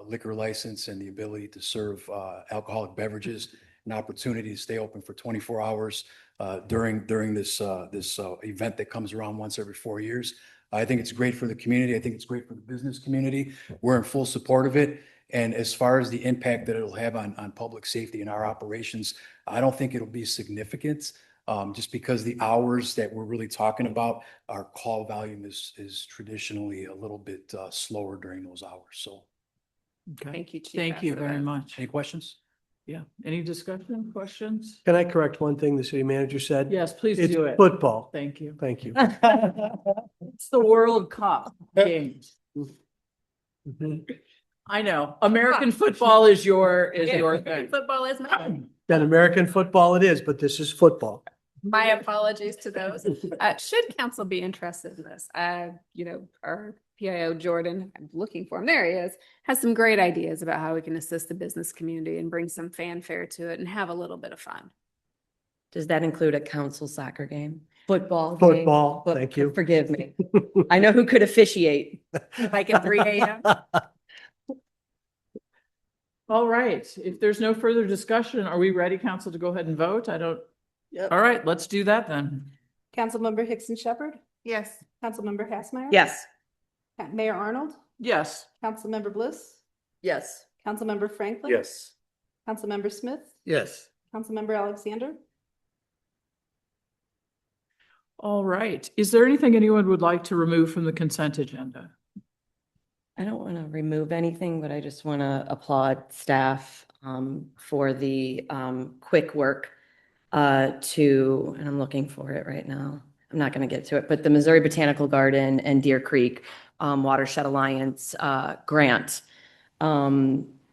liquor license and the ability to serve alcoholic beverages an opportunity to stay open for 24 hours during this event that comes around once every 4 years. I think it's great for the community. I think it's great for the business community. We're in full support of it. And as far as the impact that it'll have on public safety and our operations, I don't think it'll be significant. Just because the hours that we're really talking about, our call volume is traditionally a little bit slower during those hours. So, okay. Thank you, Chief. Thank you very much. any questions? Yeah. Any discussion, questions? Can I correct one thing the city manager said? Yes, please It's do it. football. Thank you. Thank you. It's the World Cup games. I know. American football is your thing. Football is mine. Then American football it is, but this is football. My apologies to those. Should council be interested in this, our PIO Jordan, I'm looking for him, there he is, has some great ideas about how we can assist the business community and bring some fanfare to it and have a little bit of fun. Does that include a council soccer game? Football? Game? Football, thank you. Forgive me. I know who could officiate. Like at 3 a.m. All right, if there's no further discussion, are we ready, council, to go ahead and vote? I don't. Yep. All right, let's do that then. Councilmember Hickson Shepherd, Yes. Councilmember Hassmeyer. Yes. Mayor Arnold, Yes. Councilmember Bliss, Yes. Councilmember Franklin. Yes. Councilmember Smith, Yes. Councilmember Alexander. All right. Is there anything anyone would like to remove from the consent agenda? I don't want to remove anything, but I just want to applaud staff for the quick work and I'm looking for it right now. I'm not going to get to it, but the Missouri Botanical Garden and Deer Creek Watershed Alliance grant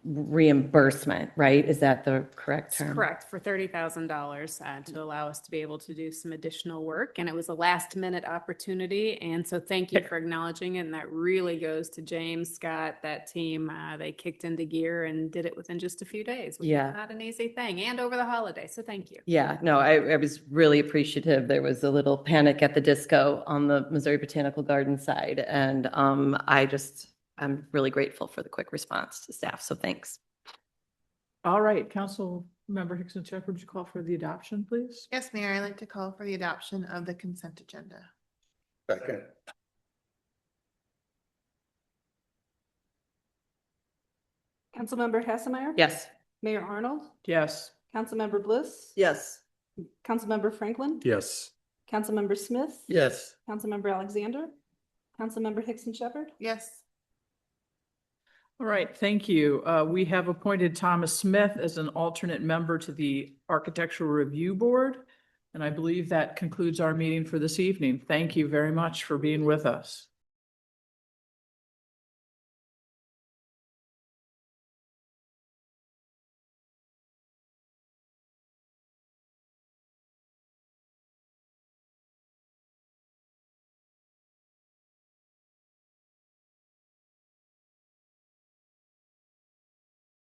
reimbursement, right? Is that the correct term? Correct, for $30,000 to allow us to be able to do some additional work. And it was a last minute opportunity. And so thank you for acknowledging it. And that really goes to James, Scott, that team. They kicked into gear and did it within just a few days. Which Yeah. is not an easy thing, and over the holiday. So thank you. Yeah, no, I was really appreciative. There was a little panic at the disco on the Missouri Botanical Garden side. And I'm really grateful for the quick response to staff. So thanks. All right, council member Hickson Shepherd, would you call for the adoption, please? Yes, Mayor, I'd like to call for the adoption of the consent agenda. Second. Councilmember Hassmeyer. Yes. Mayor Arnold, Yes. Councilmember Bliss, Yes. Councilmember Franklin, Yes. Councilmember Smith. Yes. Councilmember Alexander, Councilmember Hickson Shepherd. Yes. All right, thank you. We have appointed Thomas Smith as an alternate member to the Architectural Review Board. And I believe that concludes our meeting for this evening. Thank you very much for being with us.